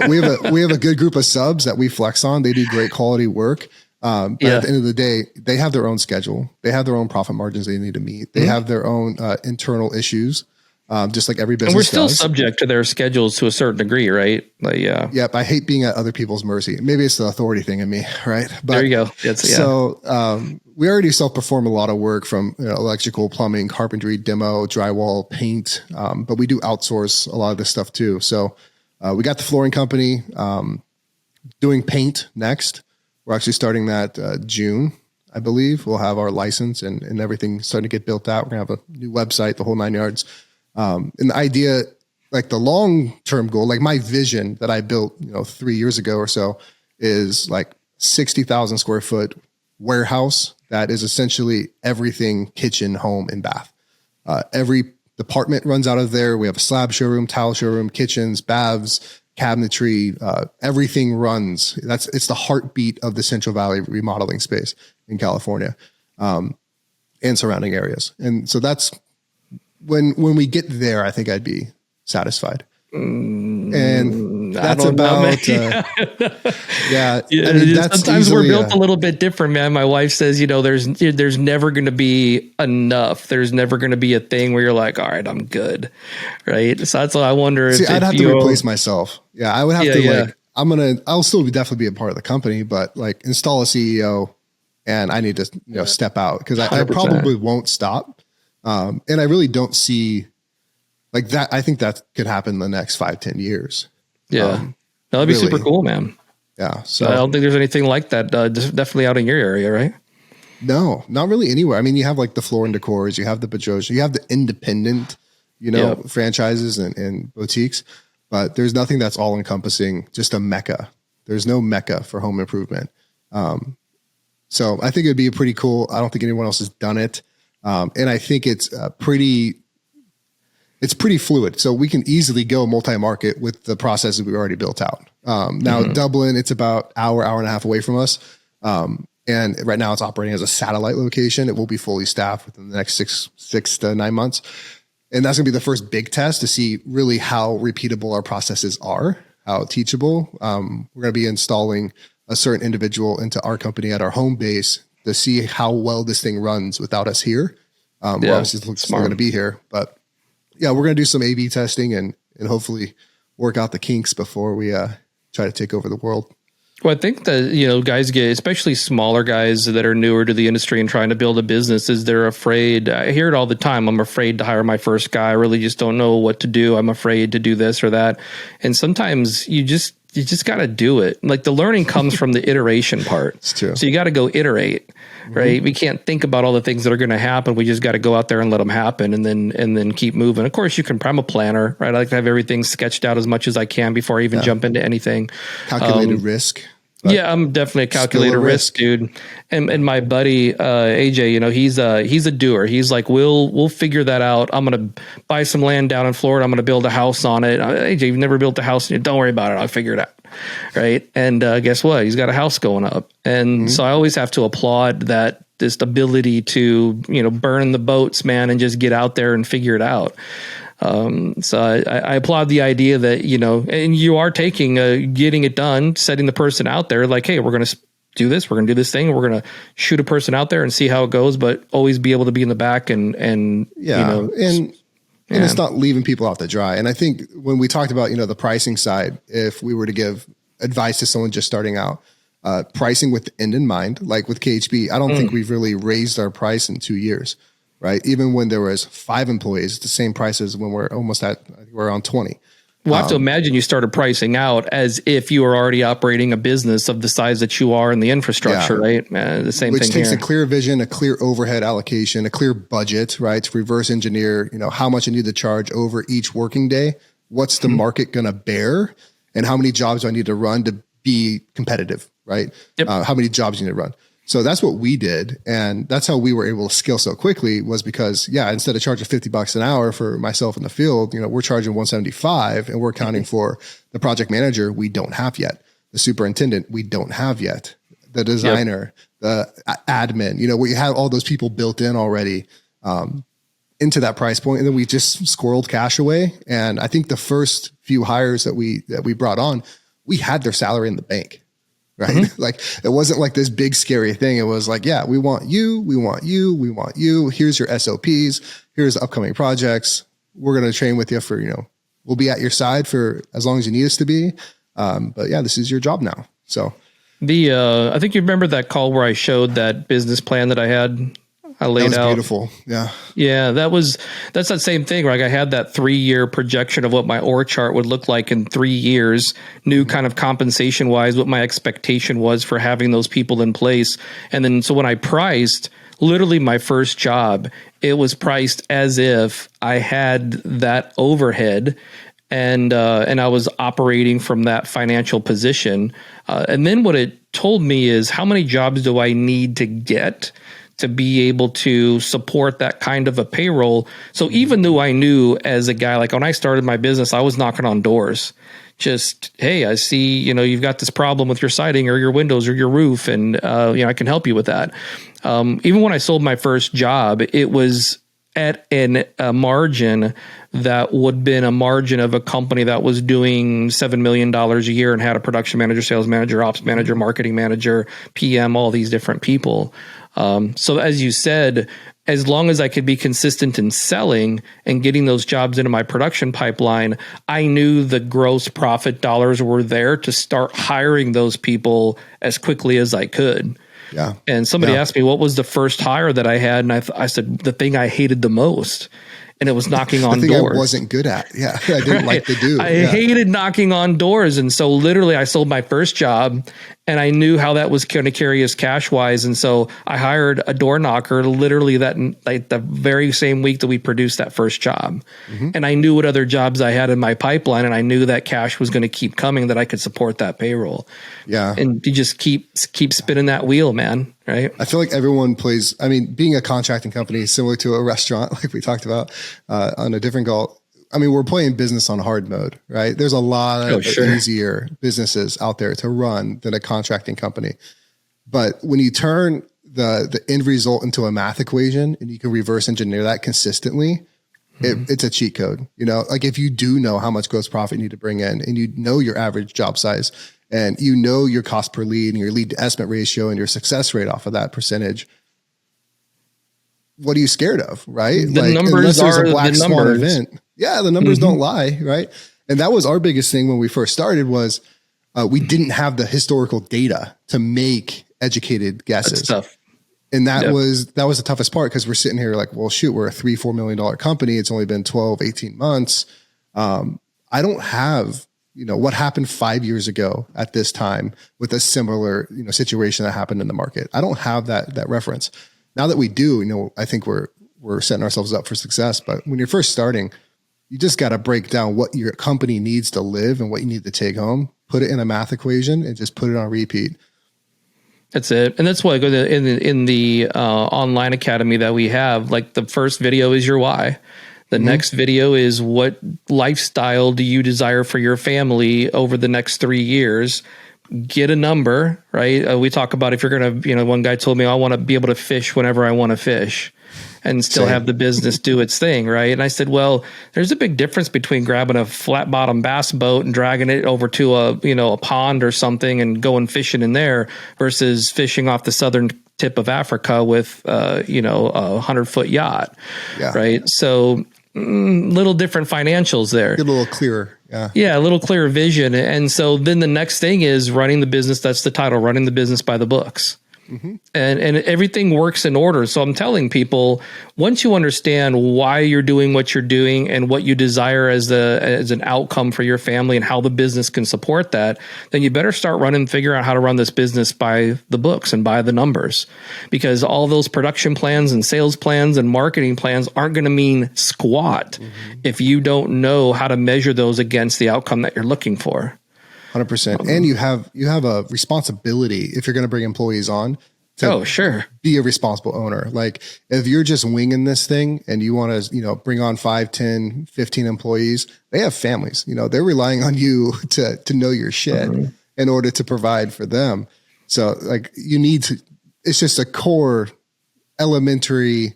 we have a good group of subs that we flex on. They do great quality work. But at the end of the day, they have their own schedule. They have their own profit margins they need to meet. They have their own internal issues, just like every business. And we're still does. subject to their schedules to a certain degree, right? Like, yeah. Yep. I hate being at other people's mercy. Maybe it's the authority thing in me, right? But there you go. So we already self-perform a lot of work from electrical, plumbing, carpentry, demo, drywall, paint. But we do outsource a lot of this stuff too. So we got the flooring company doing paint next. We're actually starting that June, I believe. We'll have our license and everything starting to get built out. We're going to have a new website, the whole 9 yards. And the idea, like the long-term goal, like my vision that I built, 3 years ago or so, is like 60,000 square foot warehouse that is essentially everything kitchen, home, and bath. Every department runs out of there. We have a slab showroom, tile showroom, kitchens, baths, cabinetry, everything runs. It's the heartbeat of the Central Valley remodeling space in California, and surrounding areas. And so that's when we get there, I think I'd be satisfied. And that's about, yeah. I mean, that's sometimes we're built a little bit different, man. My wife says, there's never going to be enough. There's never going to be a thing where you're like, all right, I'm good. Right. So that's why I wonder if I'd have to replace myself. Yeah. I would have to I'll still definitely be a part of the company, but like install a CEO and I need to, step out because I probably won't stop. And I really don't see like that. I think that could happen in the next 5-10 years. Yeah. That'd be super cool, man. Yeah. So I don't think there's anything like that. Definitely out in your area, right? No, not really anywhere. I mean, you have like the Floor and Decors, you have the Bajoja, you have the independent, franchises and boutiques, but there's nothing that's all encompassing, just a mecca. There's no mecca for home improvement. So I think it'd be pretty cool. I don't think anyone else has done it. And I think it's pretty fluid. So we can easily go multi-market with the processes we already built out. Now Dublin, it's about hour and a half away from us. And right now it's operating as a satellite location. It will be fully staffed within the next six to 9 months. And that's gonna be the first big test to see really how repeatable our processes are, how teachable. We're gonna be installing a certain individual into our company at our home base to see how well this thing runs without us here. We're obviously still going to be here, but yeah, we're going to do some A/B testing and hopefully work out the kinks before we try to take over the world. Well, I think that, guys get, especially smaller guys that are newer to the industry and trying to build a business, is they're afraid. I hear it all the time. I'm afraid to hire my first guy. I really just don't know what to do. I'm afraid to do this or that. And sometimes you just got to do it. Like the learning comes from the iteration part. It's true. So you got to go iterate, right? We can't think about all the things that are going to happen. We just got to go out there and let them happen and then keep moving. Of course, I'm a planner, right? I like to have everything sketched out as much as I can before I even jump into anything. Calculated risk. Yeah, I'm definitely a calculator risk dude. And my buddy, AJ, he's a doer. He's like, we'll figure that out. I'm going to buy some land down in Florida. I'm going to build a house on it. AJ, you've never built a house. Don't worry about it. I'll figure it out. Right. And guess what? He's got a house going up. And so I always have to applaud this ability to, burn the boats, man, and just get out there and figure it out. So I applaud the idea that, and you are taking, getting it done, setting the person out there like, hey, we're going to do this. We're going to do this thing. We're going to shoot a person out there and see how it goes, but always be able to be in the back and it's not leaving people out to dry. And I think when we talked about, the pricing side, if we were to give advice to someone just starting out, pricing with the end in mind, like with KHB, I don't think we've really raised our price in 2 years. Right. Even when there was 5 employees, it's the same price as when we're around 20. Well, I have to imagine you started pricing out as if you were already operating a business of the size that you are in the infrastructure, right? The same thing here. Which takes a clear vision, a clear overhead allocation, a clear budget, right? To reverse engineer, how much I need to charge over each working day. What's the market going to bear? And how many jobs do I need to run to be competitive, right? Yep. How many jobs you need to run? So that's what we did. And that's how we were able to scale so quickly, was because, instead of charging $50 an hour for myself in the field, we're charging $175, and we're accounting for the project manager we don't have yet, the superintendent we don't have yet, the designer, the admin, we have all those people built in already. into that price point, and then we just squirreled cash away. And I think the first few hires that we brought on, we had their salary in the bank, right? Mm-hmm. Like it wasn't like this big scary thing. It was like, yeah, we want you, we want you, we want you. Here's your SOPs. Here's the upcoming projects. We're going to train with you for, we'll be at your side for as long as you need us to be. But yeah, this is your job now. So I think you remember that call where I showed that business plan that I had. I laid out. Beautiful. Yeah. Yeah. That's that same thing, right? I had that 3-year projection of what my org chart would look like in 3 years, knew kind of compensation wise, what my expectation was for having those people in place. And then, so when I priced literally my first job, it was priced as if I had that overhead and I was operating from that financial position. And then what it told me is, how many jobs do I need to get to be able to support that kind of a payroll? So even though I knew as a guy, like when I started my business, I was knocking on doors. Just, hey, I see, you've got this problem with your siding or your windows or your roof, and I can help you with that. Even when I sold my first job, it was at a margin that would have been a margin of a company that was doing $7 million a year and had a production manager, sales manager, ops manager, marketing manager, PM, all these different people. So as you said, as long as I could be consistent in selling and getting those jobs into my production pipeline, I knew the gross profit dollars were there to start hiring those people as quickly as I could. Yeah. And somebody asked me, what was the first hire that I had? And I said, the thing I hated the most. And it was knocking on the thing doors. I wasn't good at. Yeah. I didn't like to do. I hated knocking on doors. And so literally I sold my first job and I knew how that was going to carry us cash wise. And so I hired a door knocker literally the very same week that we produced that first job. Mm-hmm. And I knew what other jobs I had in my pipeline, and I knew that cash was going to keep coming, that I could support that payroll. Yeah. And you just keep spinning that wheel, man. Right. I feel like everyone being a contracting company is similar to a restaurant, like we talked about on a different call. We're playing business on hard mode, right? There's a lot of easier businesses out there to run than a contracting company. But when you turn the end result into a math equation and you can reverse engineer that consistently, it's a cheat code. Like if you do know how much gross profit you need to bring in, and you know your average job size, and you know your cost per lead and your lead to estimate ratio and your success rate off of that percentage, what are you scared of, right? The numbers are the numbers. Event. Yeah, the numbers don't lie, right? And that was our biggest thing when we first started was we didn't have the historical data to make educated guesses. That's tough. And that was the toughest part, because we're sitting here like, well, shoot, we're a $3-4 million company. It's only been 12, 18 months. I don't have what happened 5 years ago at this time with a similar, situation that happened in the market. I don't have that reference. Now that we do, I think we're setting ourselves up for success. But when you're first starting, you just got to break down what your company needs to live and what you need to take home, put it in a math equation, and just put it on repeat. That's it. And that's why I go to in the online academy that we have, like the first video is your why. The next video is, what lifestyle do you desire for your family over the next 3 years? Get a number, right? We talk about, if you're going to, one guy told me, I want to be able to fish whenever I want to fish and still have the business do its thing, right? And I said, well, there's a big difference between grabbing a flat bottom bass boat and dragging it over to a pond or something and going fishing in there versus fishing off the southern tip of Africa with, a 100-foot yacht, right? So little different financials there. Get a little clearer. Yeah, a little clearer vision. And so then the next thing is running the business. That's the title, running the business by the books. Mm-hmm. And everything works in order. So I'm telling people, once you understand why you're doing what you're doing and what you desire as an outcome for your family and how the business can support that, then you better start figure out how to run this business by the books and by the numbers, because all those production plans and sales plans and marketing plans aren't going to mean squat if you don't know how to measure those against the outcome that you're looking for. 100%. And you have a responsibility, if you're going to bring employees on, to be a responsible owner. Like if you're just winging this thing and you want to, bring on 5, 10, 15 employees, they have families, they're relying on you to know your shit in order to provide for them. So like it's just a core elementary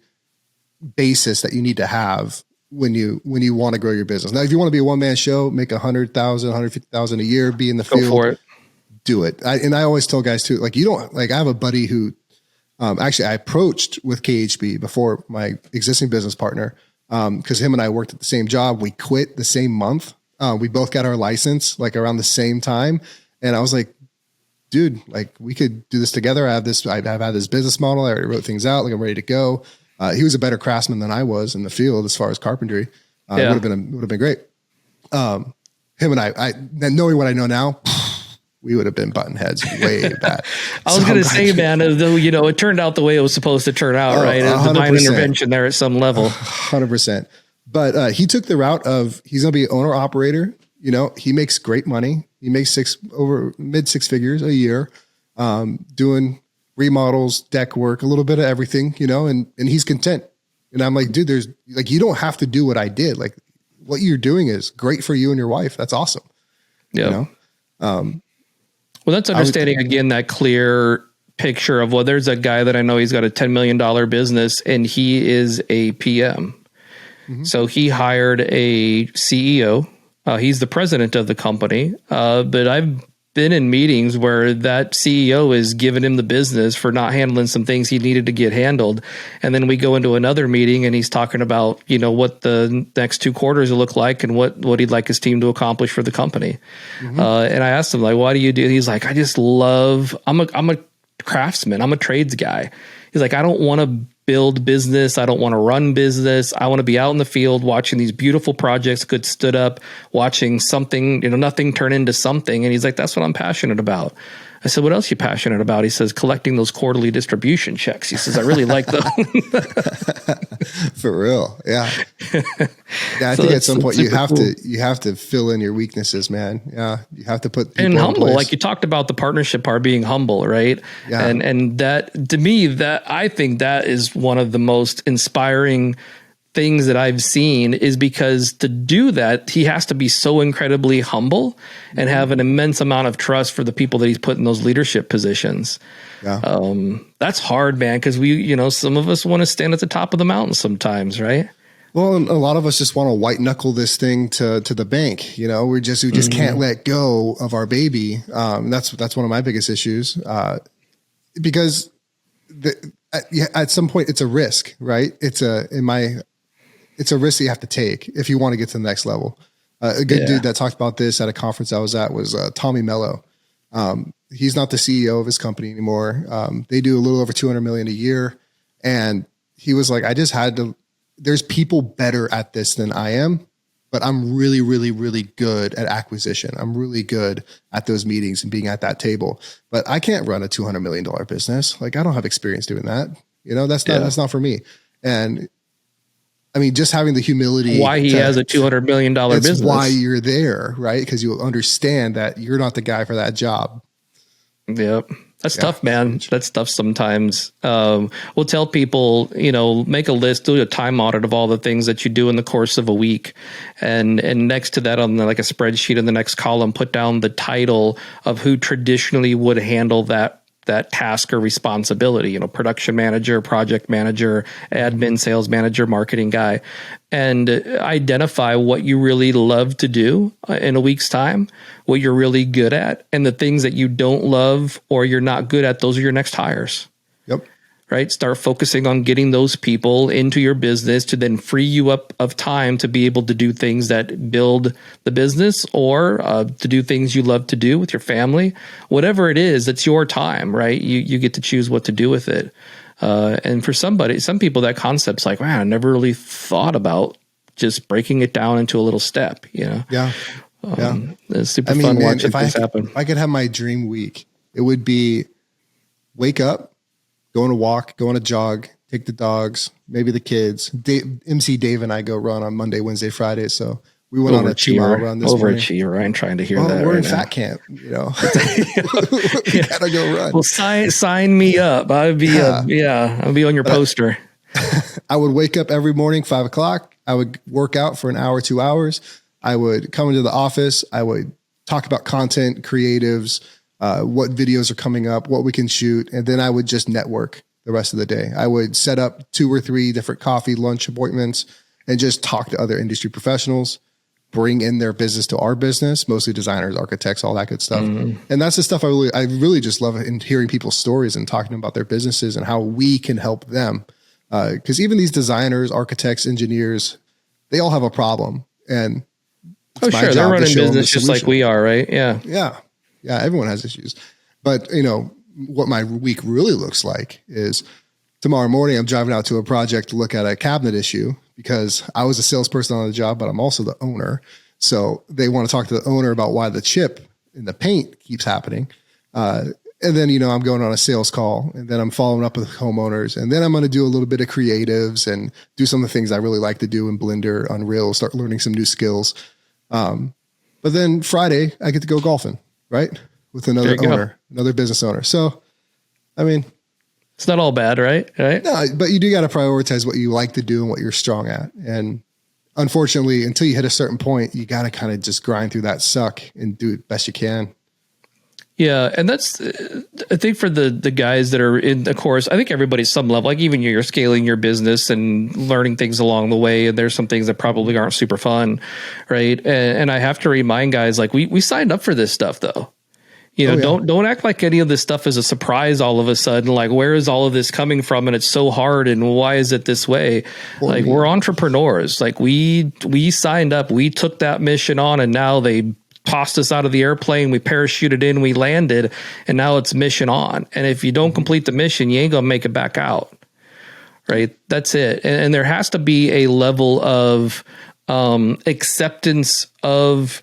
basis that you need to have when you want to grow your business. Now, if you want to be a one-man show, make 100,000, 150,000 a year, be in the field, Go for it. do it. I always tell guys too, like, you don't, like, I have a buddy who, actually I approached with KHB before my existing business partner. Cause him and I worked at the same job. We quit the same month. We both got our license like around the same time. And I was like, dude, like, we could do this together. I've had this business model. I already wrote things out. Like, I'm ready to go. He was a better craftsman than I was in the field as far as carpentry. It would have been great. Him and I knowing what I know now, we would have been button heads way back. I was going to say, man, though, you know, it turned out the way it was supposed to turn out, right? A divine intervention there at some level. 100%. But he took the route of, he's going to be an owner operator. You know, he makes great money. He makes mid six figures a year, doing remodels, deck work, a little bit of everything, you know, and he's content. And I'm like, dude, there's like, you don't have to do what I did. Like, what you're doing is great for you and your wife. That's awesome. Yeah. You know? Well, that's understanding again, that clear picture of, well, there's a guy that I know, he's got a $10 million business and he is a PM. Mm-hmm. So he hired a CEO. He's the president of the company. But I've been in meetings where that CEO is giving him the business for not handling some things he needed to get handled. And then we go into another meeting and he's talking about, you know, what the next 2 quarters will look like and what he'd like his team to accomplish for the company. Mm-hmm. And I asked him, like, why do you do? He's like, I just love, I'm a craftsman. I'm a trades guy. He's like, I don't want to build business. I don't want to run business. I want to be out in the field watching these beautiful projects get stood up, watching something, you know, nothing turn into something. And he's like, that's what I'm passionate about. I said, what else are you passionate about? He says, collecting those quarterly distribution checks. He says, I really like those. For real. Yeah. Yeah. I think at some point you have to fill in your weaknesses, man. Yeah. You have to put people and humble, in place. like you talked about the partnership part, being humble, right? Yeah. And that, to me, that I think that is one of the most inspiring things that I've seen, is because to do that, he has to be so incredibly humble and have an immense amount of trust for the people that he's put in those leadership positions. Yeah. That's hard, man. Cause we, you know, some of us want to stand at the top of the mountain sometimes, right? Well, and a lot of us just want to white knuckle this thing to the bank. You know, we just mm-hmm. can't let go of our baby. That's one of my biggest issues. Because at some point it's a risk, right? It's a risk that you have to take if you want to get to the next level. A good dude that talked about this at a conference I was at was Tommy Mello. He's not the CEO of his company anymore. They do a little over 200 million a year. And he was like, there's people better at this than I am, but I'm really, really, really good at acquisition. I'm really good at those meetings and being at that table, but I can't run a $200 million business. Like, I don't have experience doing that. You know, that's not for me. And I mean, just having the humility. Why he has a $200 million business. That's why you're there, right? Because you'll understand that you're not the guy for that job. Yep. That's tough, man. That's tough sometimes. We'll tell people, you know, make a list, do a time audit of all the things that you do in the course of a week. And next to that, on like a spreadsheet in the next column, put down the title of who traditionally would handle that task or responsibility, you know, production manager, project manager, admin, sales manager, marketing guy, and identify what you really love to do in a week's time, what you're really good at, and the things that you don't love or you're not good at, those are your next hires. Yep. Right. Start focusing on getting those people into your business to then free you up of time to be able to do things that build the business, or to do things you love to do with your family, whatever it is, it's your time, right? You get to choose what to do with it. And for some people, that concept's like, man, I never really thought about just breaking it down into a little step, you know? Yeah. It's super fun watching things happen. If I could have my dream week, it would be wake up, go on a walk, go on a jog, take the dogs, maybe the kids. MC Dave and I go run on Monday, Wednesday, Friday. So we went on a 2-mile run this morning. Overachiever. I'm trying to hear that. We're in fat camp, you know. We gotta go run. Well, sign me up. I'll be on your poster. I would wake up every morning, 5:00. I would work out for an hour, 2 hours. I would come into the office. I would talk about content, creatives, what videos are coming up, what we can shoot. And then I would just network the rest of the day. I would set up 2 or 3 different coffee, lunch appointments and just talk to other industry professionals, bring in their business to our business, mostly designers, architects, all that good stuff. And that's the stuff I really just love in hearing people's stories and talking about their businesses and how we can help them. Because even these designers, architects, engineers, they all have a problem. And oh, sure, they're running business just like we are, right? Yeah. Yeah. Everyone has issues. But, what my week really looks like is tomorrow morning, I'm driving out to a project to look at a cabinet issue because I was a salesperson on the job, but I'm also the owner. So they want to talk to the owner about why the chip in the paint keeps happening. And then, I'm going on a sales call and then I'm following up with homeowners. And then I'm going to do a little bit of creatives and do some of the things I really like to do in Blender, Unreal, start learning some new skills. But then Friday, I get to go golfing, right? With another owner, another business owner. So, I mean, it's not all bad, right? No, but you do got to prioritize what you like to do and what you're strong at. And unfortunately, until you hit a certain point, you got to kind of just grind through that suck and do it best you can. Yeah. And that's, I think for the guys that are in the course, I think everybody's some level, like even you're scaling your business and learning things along the way. And there's some things that probably aren't super fun. Right. And I have to remind guys, like we signed up for this stuff though. Don't act like any of this stuff is a surprise all of a sudden. Like, where is all of this coming from? And it's so hard. And why is it this way? Like, we're entrepreneurs. Like, we signed up, we took that mission on, and now they tossed us out of the airplane. We parachuted in, we landed, and now it's mission on. And if you don't complete the mission, you ain't gonna make it back out. Right? That's it. And there has to be a level of acceptance of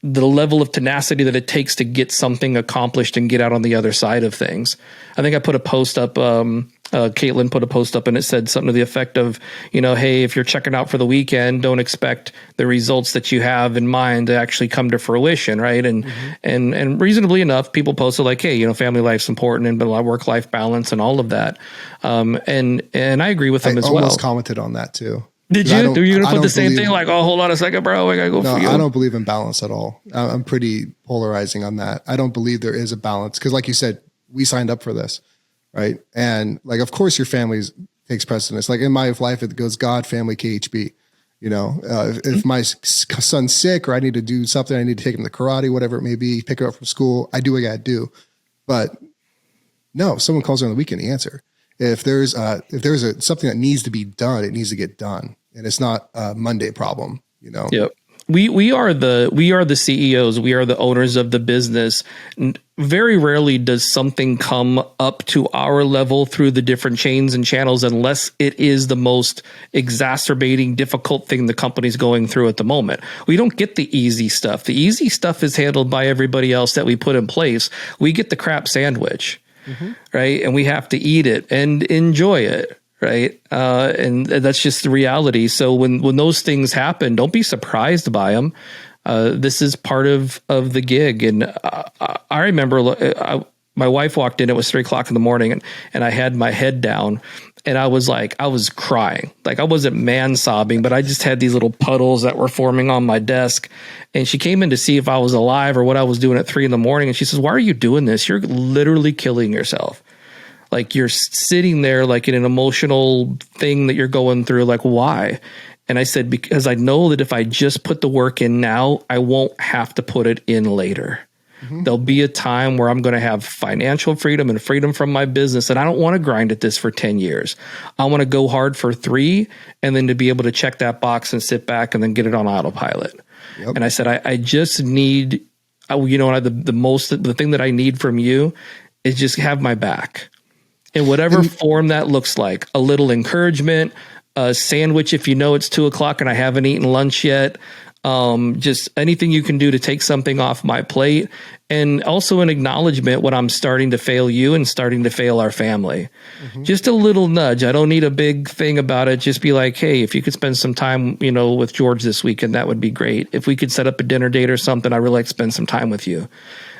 the level of tenacity that it takes to get something accomplished and get out on the other side of things. I think I put a post up, Caitlin put a post up and it said something to the effect of, hey, if you're checking out for the weekend, don't expect the results that you have in mind to actually come to fruition. Right. And reasonably enough, people posted like, hey, family life's important and a lot of work-life balance and all of that. And I agree with them as well. I almost commented on that too. Did you? Are you going to put the same thing like, oh, hold on a second, bro, I got to go for you? I don't believe in balance at all. I'm pretty polarizing on that. I don't believe there is a balance because like you said, we signed up for this, right? And like, of course your family takes precedence. Like in my life, it goes God, family, KHB. If my son's sick or I need to do something, I need to take him to karate, whatever it may be, pick her up from school, I do what I got to do. But no, if someone calls her on the weekend, the answer. If there's something that needs to be done, it needs to get done, and it's not a Monday problem. Yep. We are the CEOs. We are the owners of the business. Very rarely does something come up to our level through the different chains and channels, unless it is the most exacerbating, difficult thing the company's going through at the moment. We don't get the easy stuff. The easy stuff is handled by everybody else that we put in place. We get the crap sandwich. Right. And we have to eat it and enjoy it. Right. And that's just the reality. So when those things happen, don't be surprised by them. This is part of the gig. And I remember my wife walked in, it was 3:00 in the morning and I had my head down and I was crying. Like I wasn't man sobbing, but I just had these little puddles that were forming on my desk. And she came in to see if I was alive or what I was doing at 3 a.m. And she says, why are you doing this? You're literally killing yourself. Like you're sitting there like in an emotional thing that you're going through. Like, why? And I said, because I know that if I just put the work in now, I won't have to put it in later. There'll be a time where I'm going to have financial freedom and freedom from my business. And I don't want to grind at this for 10 years. I want to go hard for 3 and then to be able to check that box and sit back and then get it on autopilot. Yep. And I said, I just need, the thing that I need from you is just have my back in whatever form that looks like. A little encouragement, a sandwich if it's 2:00 and I haven't eaten lunch yet. Just anything you can do to take something off my plate, and also an acknowledgement when I'm starting to fail you and starting to fail our family. Just a little nudge. I don't need a big thing about it. Just be like, hey, if you could spend some time, with George this weekend, that would be great. If we could set up a dinner date or something, I really like to spend some time with you.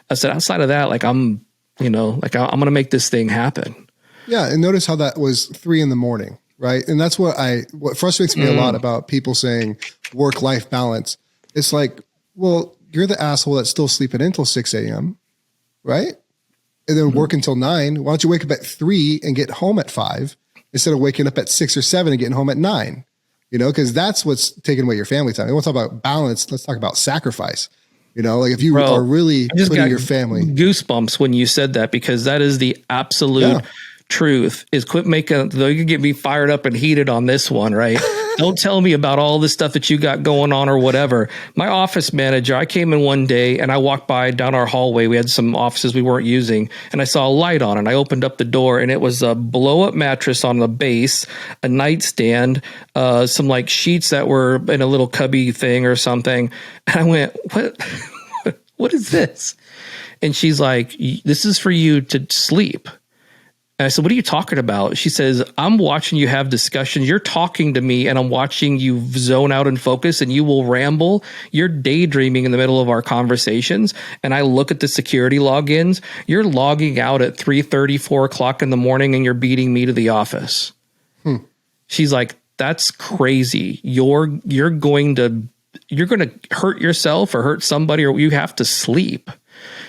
I said, outside of that, I'm going to make this thing happen. Yeah. And notice how that was 3 a.m. Right. And that's what frustrates me a lot about people saying work-life balance. It's like, well, you're the asshole that's still sleeping until 6 a.m. Right. and then work until 9. Why don't you wake up at 3 and get home at 5 instead of waking up at 6 or 7 and getting home at 9? Because that's what's taking away your family time. And we'll talk about balance. Let's talk about sacrifice. Like if you are really putting your family. Goosebumps when you said that, because that is the absolute truth. Is quit making, though you get me fired up and heated on this one, right? Don't tell me about all the stuff that you got going on or whatever. My office manager, I came in one day and I walked by down our hallway. We had some offices we weren't using, and I saw a light on, and I opened up the door, and it was a blow up mattress on the base, a nightstand, some like sheets that were in a little cubby thing or something. And I went, what is this? And she's like, this is for you to sleep. And I said, what are you talking about? She says, I'm watching you have discussions. You're talking to me and I'm watching you zone out and focus, and you will ramble. You're daydreaming in the middle of our conversations. And I look at the security logins. You're logging out at 3:30, 4 o'clock in the morning, and you're beating me to the office. She's like, that's crazy. You're going to hurt yourself or hurt somebody, or you have to sleep.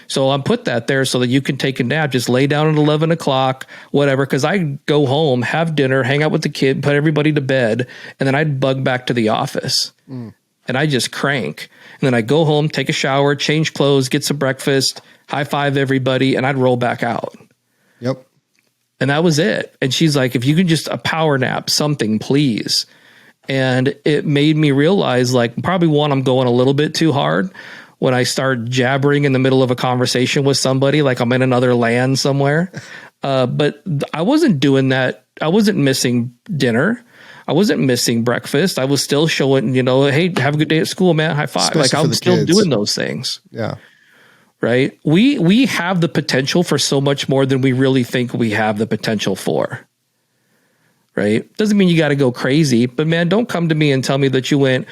So I put that there so that you can take a nap. Just lay down at 11 o'clock, whatever. Because I go home, have dinner, hang out with the kid, put everybody to bed, and then I'd bug back to the office. And I just crank. And then I go home, take a shower, change clothes, get some breakfast, high five everybody, and I'd roll back out. Yep. And that was it. And she's like, if you can just a power nap, something, please. And it made me realize, like, probably one, I'm going a little bit too hard when I start jabbering in the middle of a conversation with somebody, like I'm in another land somewhere. But I wasn't doing that. I wasn't missing dinner. I wasn't missing breakfast. I was still showing, hey, have a good day at school, man. High five. Especially like I'm still kids. Doing those things. Yeah. Right. We have the potential for so much more than we really think we have the potential for. Right. Doesn't mean you got to go crazy, but man, don't come to me and tell me that you went,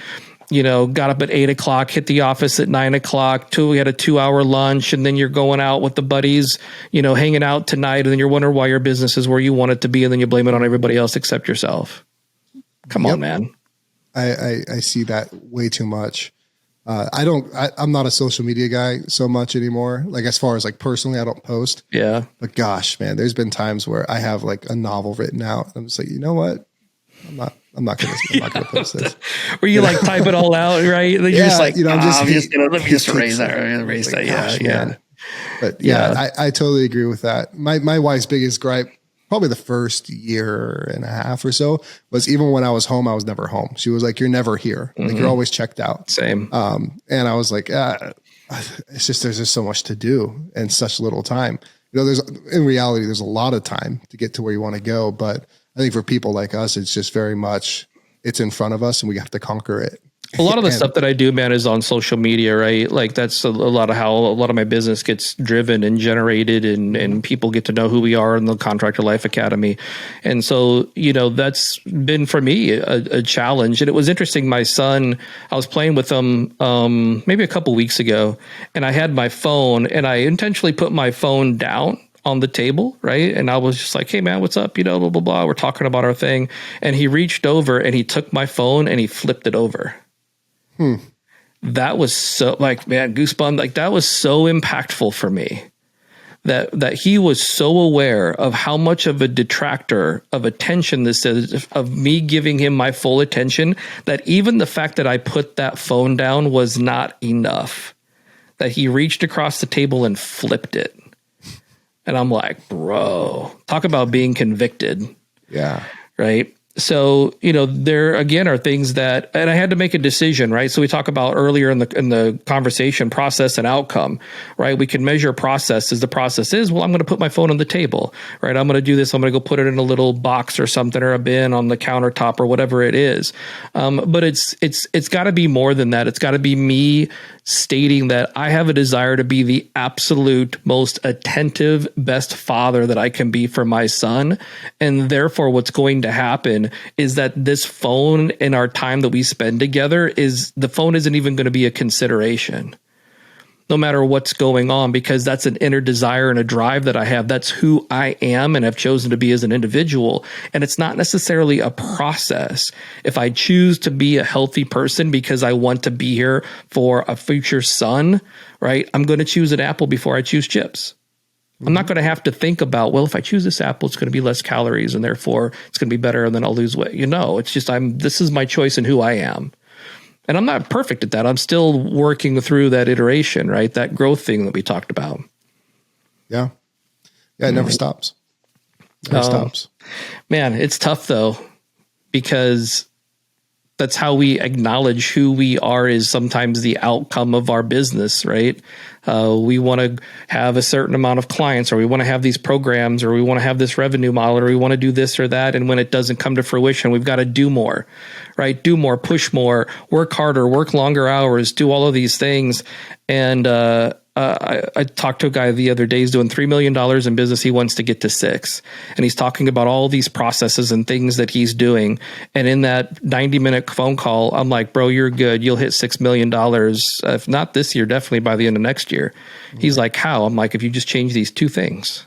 got up at 8 o'clock, hit the office at 9 o'clock, we had a 2-hour lunch, and then you're going out with the buddies, hanging out tonight, and then you're wondering why your business is where you want it to be, and then you blame it on everybody else except yourself. Come on, man. I see that way too much. I'm not a social media guy so much anymore. Like as far as like personally, I don't post. Yeah. But gosh, man, there's been times where I have like a novel written out. I'm just like, you know what? I'm not gonna post this. Where you like type it all out, right? You're just like, let me just erase that. Gosh, Yeah. Man. But I totally agree with that. My wife's biggest gripe, probably the first year and a half or so, was even when I was home, I was never home. She was like, you're never here. Like you're always checked out. Same. And I was like, it's just, there's just so much to do and such little time. In reality, there's a lot of time to get to where you want to go. But I think for people like us, it's just very much, it's in front of us and we have to conquer it. A lot of the stuff that I do, man, is on social media, right? Like that's a lot of how a lot of my business gets driven and generated, and people get to know who we are in the Contractor Life Academy. And so, that's been for me a challenge. And it was interesting. My son, I was playing with him maybe a couple weeks ago, and I had my phone, and I intentionally put my phone down on the table, right? And I was just like, hey man, what's up? Blah, blah, blah. We're talking about our thing. And he reached over and he took my phone and he flipped it over. That was so like, man, goosebumps. Like that was so impactful for me that he was so aware of how much of a detractor of attention this is, of me giving him my full attention, that even the fact that I put that phone down was not enough, that he reached across the table and flipped it. And I'm like, bro, talk about being convicted. Yeah. Right. So, there again are things that, and I had to make a decision, right? So we talk about earlier in the conversation, process and outcome, right? We can measure process as the process is, well, I'm going to put my phone on the table, right? I'm going to do this. I'm going to go put it in a little box or something, or a bin on the countertop or whatever it is. But it's got to be more than that. It's got to be me stating that I have a desire to be the absolute most attentive, best father that I can be for my son. And therefore what's going to happen is that this phone and our time that we spend together the phone isn't even going to be a consideration, no matter what's going on, because that's an inner desire and a drive that I have. That's who I am and have chosen to be as an individual. And it's not necessarily a process. If I choose to be a healthy person because I want to be here for a future son, right? I'm going to choose an apple before I choose chips. I'm not going to have to think about, well, if I choose this apple, it's going to be less calories and therefore it's going to be better and then I'll lose weight. It's just, this is my choice and who I am. And I'm not perfect at that. I'm still working through that iteration, right? That growth thing that we talked about. Yeah. Yeah. It never stops. Never stops. Man, it's tough though, because that's how we acknowledge who we are is sometimes the outcome of our business, right? We want to have a certain amount of clients, or we want to have these programs, or we want to have this revenue model, or we want to do this or that. And when it doesn't come to fruition, we've got to do more, right? Do more, push more, work harder, work longer hours, do all of these things. And I talked to a guy the other day. He's doing $3 million in business. He wants to get to 6. And he's talking about all these processes and things that he's doing. And in that 90-minute phone call, I'm like, bro, you're good. You'll hit $6 million. If not this year, definitely by the end of next year. Mm-hmm. He's like, how? I'm like, if you just change these two things,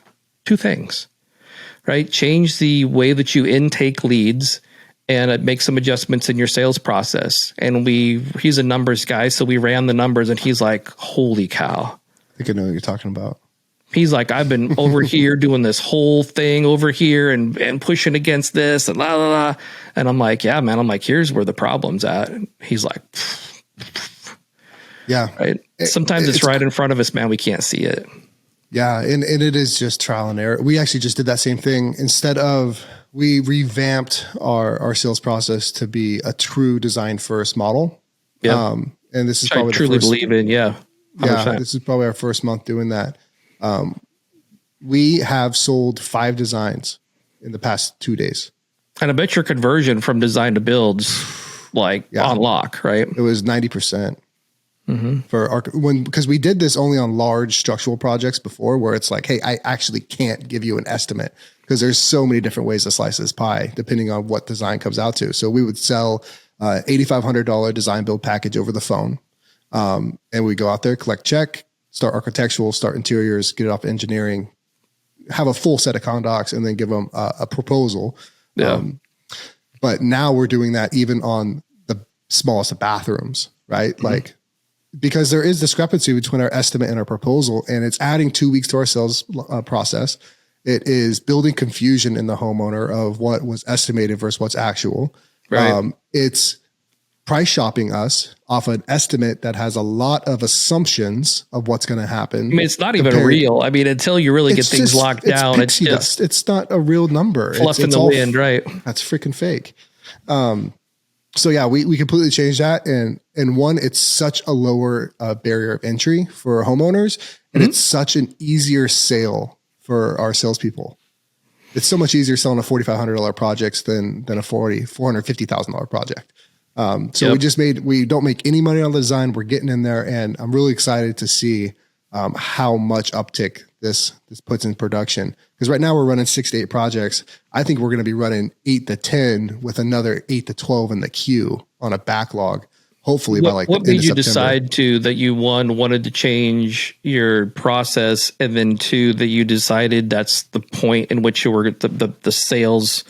right? Change the way that you intake leads and make some adjustments in your sales process. And he's a numbers guy. So we ran the numbers and he's like, holy cow. I think I know what you're talking about. He's like, I've been over here doing this whole thing over here and pushing against this and la, la, la. And I'm like, yeah, man. I'm like, here's where the problem's at. And he's like, yeah, right. Sometimes it's right in front of us, man. We can't see it. Yeah. And it is just trial and error. We actually just did that same thing. We revamped our sales process to be a true design first model. Yeah. And this is Which probably I truly believe in. Yeah. 100%. Yeah. This is probably our first month doing that. We have sold 5 designs in the past 2 days. And I bet your conversion from design to builds on lock, right? It was 90%. Mm-hmm. Because we did this only on large structural projects before, where it's like, hey, I actually can't give you an estimate because there's so many different ways to slice this pie, depending on what design comes out to. So we would sell $8,500 design build package over the phone. And we go out there, collect check, start architectural, start interiors, get it off engineering, have a full set of condocs, and then give them a proposal. Yeah. But now we're doing that even on the smallest of bathrooms, right? Mm-hmm. Like, because there is discrepancy between our estimate and our proposal, and it's adding 2 weeks to our sales process. It is building confusion in the homeowner of what was estimated versus what's actual. Right. It's price shopping us off an estimate that has a lot of assumptions of what's going to happen. I mean, it's not even real. I mean, until you really get things locked down, it's just dust. It's not a real number. Fluff in the wind, right? That's freaking fake. So yeah, we completely changed that. And one, it's such a lower barrier of entry for homeowners, and it's such an easier sale for our salespeople. It's so much easier selling a $4,500 project than a $450,000 project. We don't make any money on the design. We're getting in there, and I'm really excited to see how much uptick this puts in production. Because right now we're running 6 to 8 projects. I think we're going to be running 8 to 10 with another 8 to 12 in the queue on a backlog. Hopefully by what made you decide that you wanted to change your process, and then 2, that you decided that's the point in which you were the sales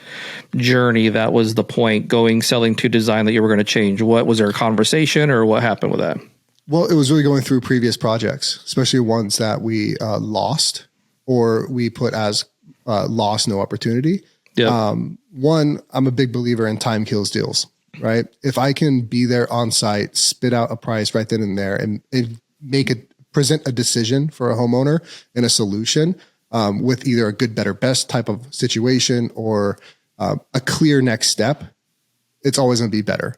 journey? That was the point, selling to design, that you were going to change. What was there, a conversation, or what happened with that? Well, it was really going through previous projects, especially ones that we lost or we put as lost, no opportunity. Yeah. One, I'm a big believer in time kills deals, right? If I can be there on site, spit out a price right then and there, and present a decision for a homeowner and a solution with either a good, better, best type of situation or a clear next step, it's always going to be better.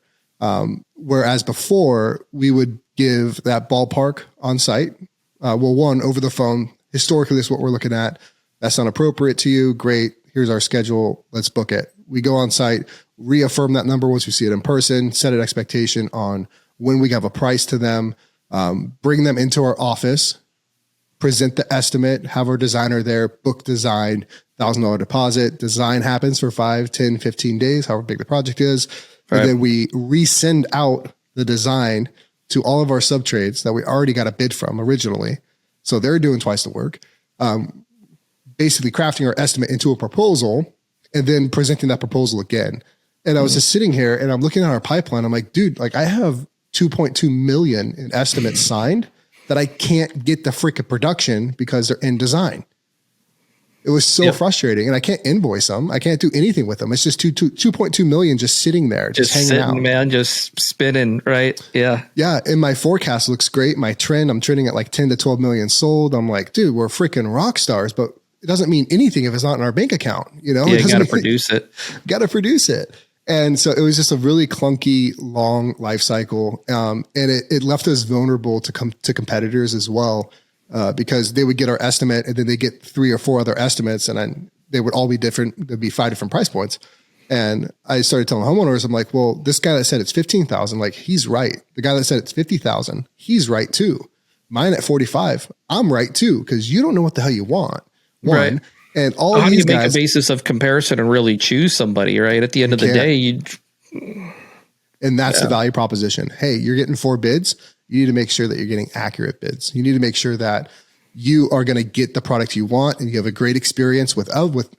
Whereas before, we would give that ballpark on site. One, over the phone, historically, this is what we're looking at. That's not appropriate to you. Great. Here's our schedule. Let's book it. We go on site, reaffirm that number once we see it in person, set an expectation on when we have a price to them, bring them into our office, present the estimate, have our designer there, book design, $1,000 deposit. Design happens for 5, 10, 15 days, however big the project is. Right. And then we resend out the design to all of our sub-trades that we already got a bid from originally. So they're doing twice the work, basically crafting our estimate into a proposal and then presenting that proposal again. And I was just sitting here and I'm looking at our pipeline. I'm like, dude, I have 2.2 million in estimates signed that I can't get the freaking production because they're in design. It was so frustrating, and I can't invoice them. I can't do anything with them. It's just 2.2 million just sitting there, just hanging sitting, out, man, just spinning. Right. Yeah. Yeah. And my forecast looks great. My trend, I'm trending at like 10 to 12 million sold. I'm like, dude, we're freaking rock stars, but it doesn't mean anything if it's not in our bank account. You know, yeah, you got to produce it. Got to produce it. And so it was just a really clunky, long life cycle. And it left us vulnerable to competitors as well. Because they would get our estimate and then they get 3 or 4 other estimates, and then they would all be different. There'd be 5 different price points. And I started telling homeowners, I'm like, well, this guy that said it's 15,000, like he's right. The guy that said it's 50,000, he's right too. Mine at 45, I'm right too, because you don't know what the hell you want. One. Right. And all how these do you guys, make a basis of comparison and really choose somebody, right? At the end of the day, and that's the value proposition. Hey, you're getting 4 bids. You need to make sure that you're getting accurate bids. You need to make sure that you are going to get the product you want and you have a great experience with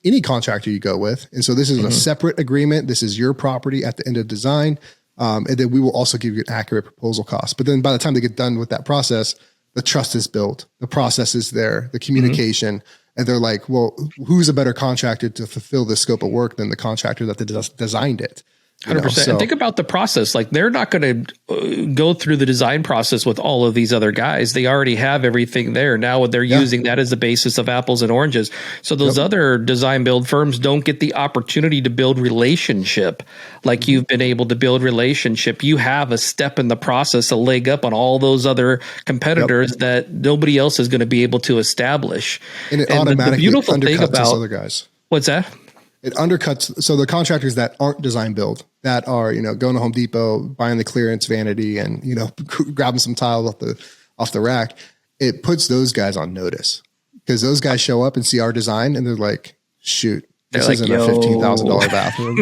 any contractor you go with. And so this is a separate agreement. This is your property at the end of design. And then we will also give you an accurate proposal cost. But then by the time they get done with that process, the trust is built, the process is there, the communication, and they're like, well, who's a better contractor to fulfill this scope of work than the contractor that designed it? 100%. And think about the process. Like, they're not going to go through the design process with all of these other guys. They already have everything there. Now they're using that as the basis of apples and oranges. So those other design build firms don't get the opportunity to build relationship like you've been able to build relationship. You have a step in the process, a leg up on all those other competitors that nobody else is going to be able to establish. And it automatically undercuts those other guys. What's that? It undercuts. So the contractors that aren't design build, that are, going to Home Depot, buying the clearance vanity and, grabbing some tiles off the rack, it puts those guys on notice, because those guys show up and see our design and they're like, shoot, this isn't a $15,000 bathroom.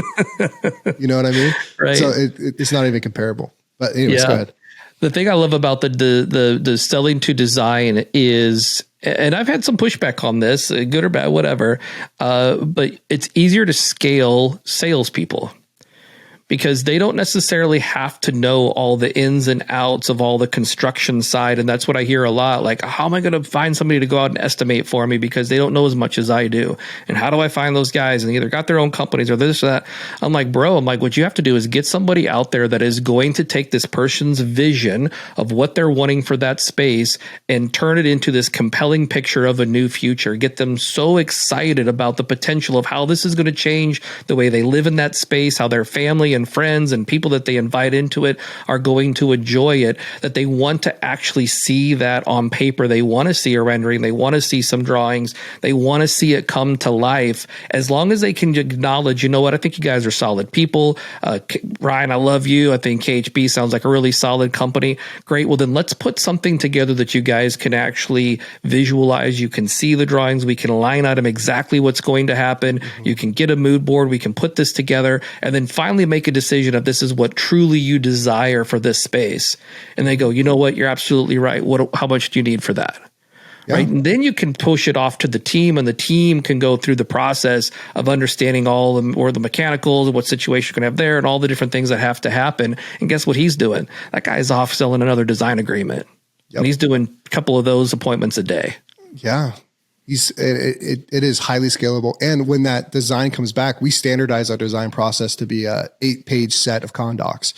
You know what I mean? Right. So it's not even comparable, but anyways, go ahead. The thing I love about the selling to design is, and I've had some pushback on this, good or bad, whatever, but it's easier to scale salespeople because they don't necessarily have to know all the ins and outs of all the construction side. And that's what I hear a lot. Like, how am I going to find somebody to go out and estimate for me because they don't know as much as I do? And how do I find those guys? And they either got their own companies or this or that. I'm like, what you have to do is get somebody out there that is going to take this person's vision of what they're wanting for that space and turn it into this compelling picture of a new future. Get them so excited about the potential of how this is going to change the way they live in that space, how their family and friends and people that they invite into it are going to enjoy it, that they want to actually see that on paper. They want to see a rendering. They want to see some drawings. They want to see it come to life. As long as they can acknowledge, I think you guys are solid people. Ryan, I love you. I think KHB sounds like a really solid company. Great. Well, then let's put something together that you guys can actually visualize. You can see the drawings. We can line item exactly what's going to happen. You can get a mood board. We can put this together and then finally make a decision of this is what truly you desire for this space. And they go, you know what? You're absolutely right. How much do you need for that? Yeah. Right. And then you can push it off to the team, and the team can go through the process of understanding all or the mechanicals and what situation you're going to have there and all the different things that have to happen. And guess what he's doing? That guy's off selling another design agreement. Yep. And he's doing a couple of those appointments a day. Yeah. It is highly scalable. And when that design comes back, we standardize our design process to be a 8-page set of condocs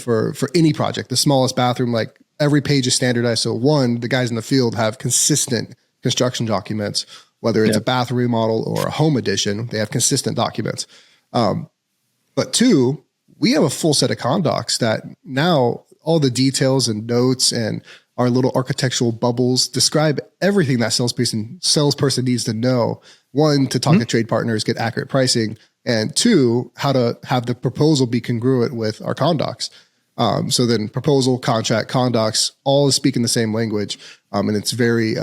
for any project. The smallest bathroom, like every page is standardized. So one, the guys in the field have consistent construction documents, whether it's a bathroom remodel or a home addition, they have consistent documents. But two, we have a full set of condocs that now all the details and notes and our little architectural bubbles describe everything that salesperson needs to know. One, to talk to trade partners, get accurate pricing, and two, how to have the proposal be congruent with our condocs. So then proposal, contract, condocs, all speaking the same language. And it's very,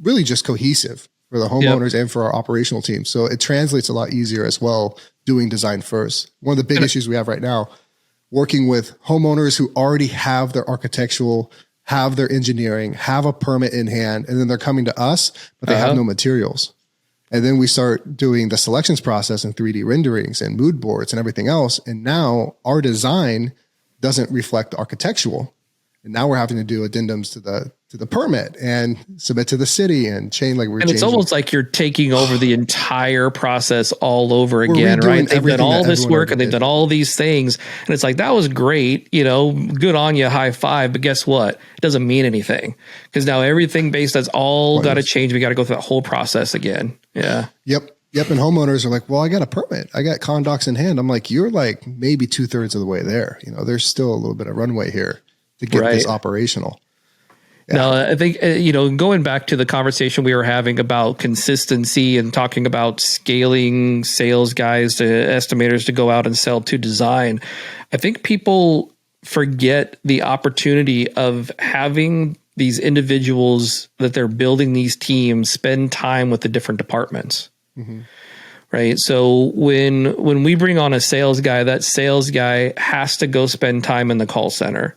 really just cohesive for the homeowners and for our operational team. So it translates a lot easier as well, doing design first. One of the big issues we have right now, working with homeowners who already have their architectural, have their engineering, have a permit in hand, and then they're coming to us, but they have no materials. And then we start doing the selections process and 3D renderings and mood boards and everything else. And now our design doesn't reflect the architectural. And now we're having to do addendums to the permit and submit to the city and change and it's almost like you're taking over the entire process all over again, right? They've done all this work and they've done all these things. And it's like, that was great, good on you, high five. But guess what? It doesn't mean anything because now everything based that's all got to change. We got to go through that whole process again. Yeah. Yep. And homeowners are like, well, I got a permit. I got condocs in hand. I'm like, you're like maybe 2/3 of the way there. There's still a little bit of runway here to get this operational. Yeah. Now, I think, going back to the conversation we were having about consistency and talking about scaling sales guys to estimators to go out and sell to design, I think people forget the opportunity of having these individuals that they're building these teams spend time with the different departments. Mm-hmm. Right. So when we bring on a sales guy, that sales guy has to go spend time in the call center.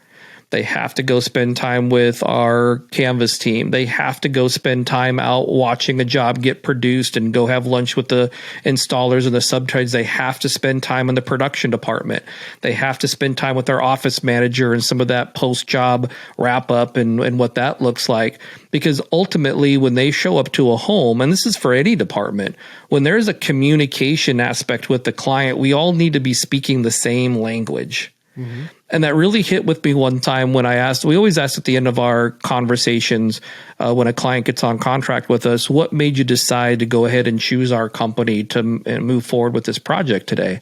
They have to go spend time with our Canvas team. They have to go spend time out watching a job get produced and go have lunch with the installers and the subtrades. They have to spend time in the production department. They have to spend time with their office manager and some of that post-job wrap up and what that looks like. Because ultimately, when they show up to a home, and this is for any department, when there's a communication aspect with the client, we all need to be speaking the same language. Mm-hmm. And that really hit with me one time when we always ask at the end of our conversations, when a client gets on contract with us, what made you decide to go ahead and choose our company to move forward with this project today?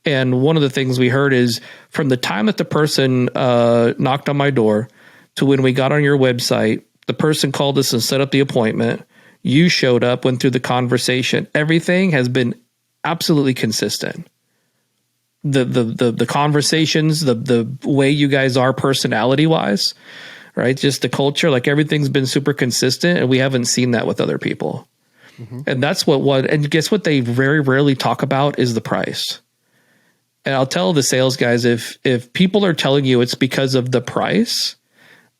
And one of the things we heard is from the time that the person knocked on my door to when we got on your website, the person called us and set up the appointment. You showed up, went through the conversation. Everything has been absolutely consistent. The conversations, the way you guys are personality wise, right? Just the culture, like everything's been super consistent, and we haven't seen that with other people. Mm-hmm. And that's and guess what they very rarely talk about is the price. And I'll tell the sales guys, if people are telling you it's because of the price,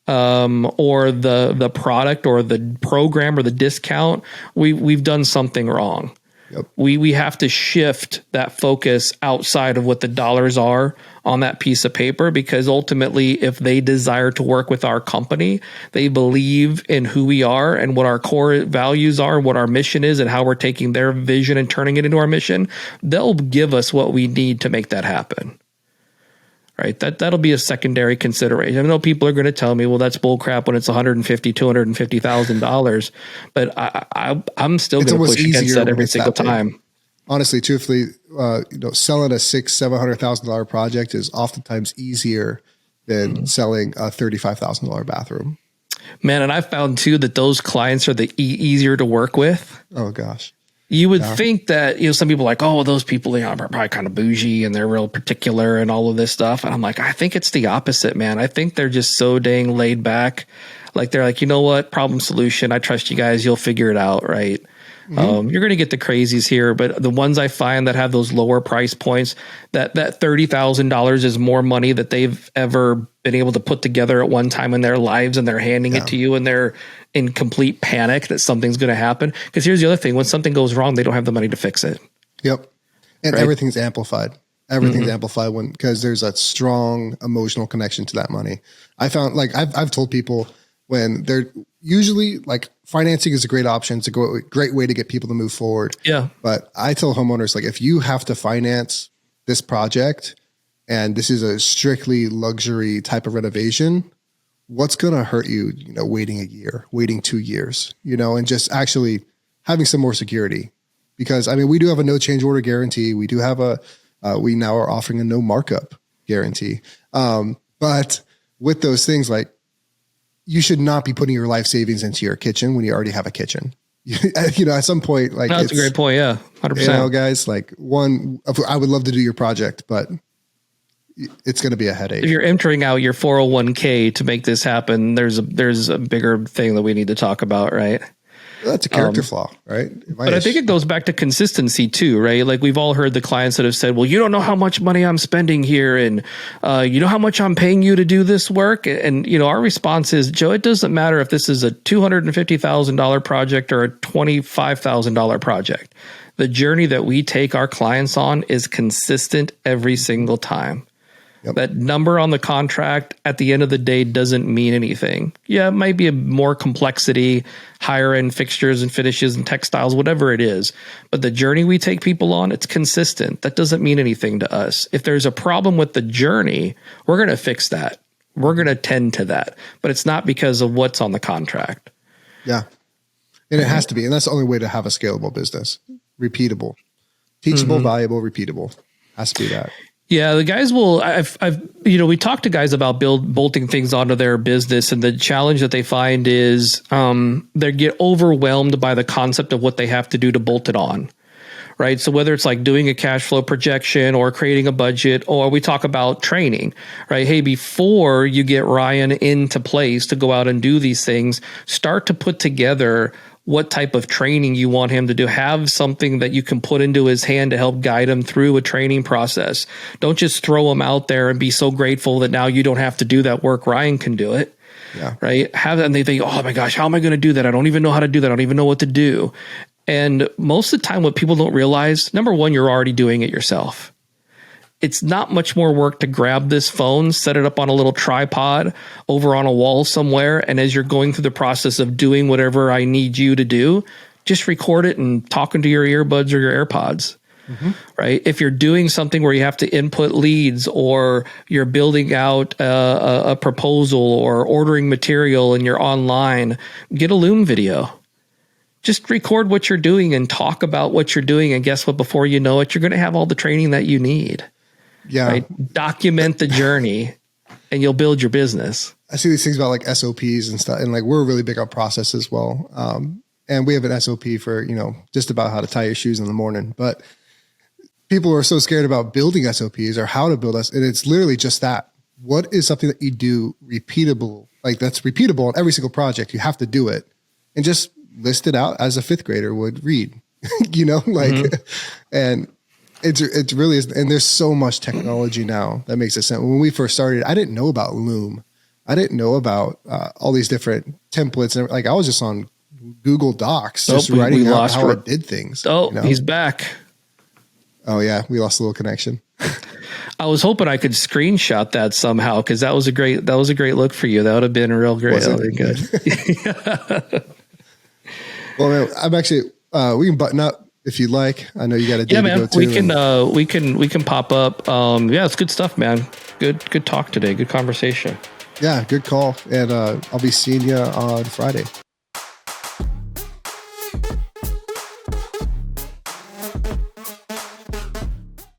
or the product or the program or the discount, we've done something wrong. Yep. We have to shift that focus outside of what the dollars are on that piece of paper, because ultimately, if they desire to work with our company, they believe in who we are and what our core values are, what our mission is, and how we're taking their vision and turning it into our mission, they'll give us what we need to make that happen. Right. That'll be a secondary consideration. I know people are going to tell me, well, that's bull crap when it's $150,000, $250,000, but I'm still going to push against that every single time. Honestly, truthfully, selling a $600,000-$700,000 project is oftentimes easier than selling a $35,000 bathroom. Man, and I found too that those clients are the easier to work with. Oh gosh. You would think that, some people are like, oh, those people are probably kind of bougie and they're real particular and all of this stuff. And I'm like, I think it's the opposite, man. I think they're just so dang laid back. Like, they're like, you know what? Problem solution. I trust you guys. You'll figure it out. Right. Mm-hmm. You're going to get the crazies here, but the ones I find that have those lower price points, that $30,000 is more money that they've ever been able to put together at one time in their lives, and they're handing it to you, and they're in complete panic that something's going to happen. Because here's the other thing: when something goes wrong, they don't have the money to fix it. Yep, and everything's amplified. Everything's amplified because there's a strong emotional connection to that money. I found, like, I've told people when they're usually, like, financing is a great option. It's a great way to get people to move forward. Yeah. But I tell homeowners, like, if you have to finance this project and this is a strictly luxury type of renovation, what's going to hurt you, waiting a year, waiting 2 years, and just actually having some more security. Because, I mean, we do have a no change order guarantee. We do have we now are offering a no markup guarantee. But with those things, like, you should not be putting your life savings into your kitchen when you already have a kitchen. At some point, like, that's a great point. Yeah. 100%. Guys, like, I would love to do your project, but it's going to be a headache. If you're entering out your 401k to make this happen, there's a bigger thing that we need to talk about, right? That's a character flaw, right? But I think it goes back to consistency too, right? Like, we've all heard the clients that have said, well, you don't know how much money I'm spending here. And you know how much I'm paying you to do this work. And, our response is, Joe, it doesn't matter if this is a $250,000 project or a $25,000 project. The journey that we take our clients on is consistent every single time. Yep. That number on the contract at the end of the day doesn't mean anything. Yeah, it might be a more complexity, higher end fixtures and finishes and textiles, whatever it is. But the journey we take people on, it's consistent. That doesn't mean anything to us. If there's a problem with the journey, we're going to fix that. We're going to tend to that. But it's not because of what's on the contract. Yeah. And it has to be. And that's the only way to have a scalable business. Repeatable, teachable, valuable, repeatable. Has to be that. Yeah, the guys will. We talk to guys about bolting things onto their business, and the challenge that they find is they get overwhelmed by the concept of what they have to do to bolt it on, right? So whether it's like doing a cash flow projection or creating a budget, or we talk about training, right? Hey, before you get Ryan into place to go out and do these things, start to put together what type of training you want him to do. Have something that you can put into his hand to help guide him through a training process. Don't just throw him out there and be so grateful that now you don't have to do that work. Ryan can do it. Yeah. Right. Have that. And they think, oh my gosh, how am I going to do that? I don't even know how to do that. I don't even know what to do. And most of the time, what people don't realize, number one, you're already doing it yourself. It's not much more work to grab this phone, set it up on a little tripod over on a wall somewhere. And as you're going through the process of doing whatever I need you to do, just record it and talk into your earbuds or your AirPods, right? If you're doing something where you have to input leads, or you're building out a proposal or ordering material and you're online, get a Loom video. Just record what you're doing and talk about what you're doing. And guess what? Before you know it, you're going to have all the training that you need. Yeah. Right? Document the journey and you'll build your business. I see these things about like SOPs and stuff. And like, we're really big on process as well. And we have an SOP for, just about how to tie your shoes in the morning. But people are so scared about building SOPs or how to build us. And it's literally just that. What is something that you do repeatable? Like that's repeatable on every single project. You have to do it and just list it out as a fifth grader would read, and it really is. And there's so much technology now that makes it sense. When we first started, I didn't know about Loom. I didn't know about all these different templates. And like, I was just on Google Docs, just writing out how I did things. He's back. Oh yeah. We lost a little connection. I was hoping I could screenshot that somehow, because that was a great look for you. That would have been real great. That would be good. Well, man, I'm actually, we can button up if you'd like. I know you got a day to go to. We can pop up. It's good stuff, man. Good talk today. Good conversation. Yeah, good call. And I'll be seeing you on Friday.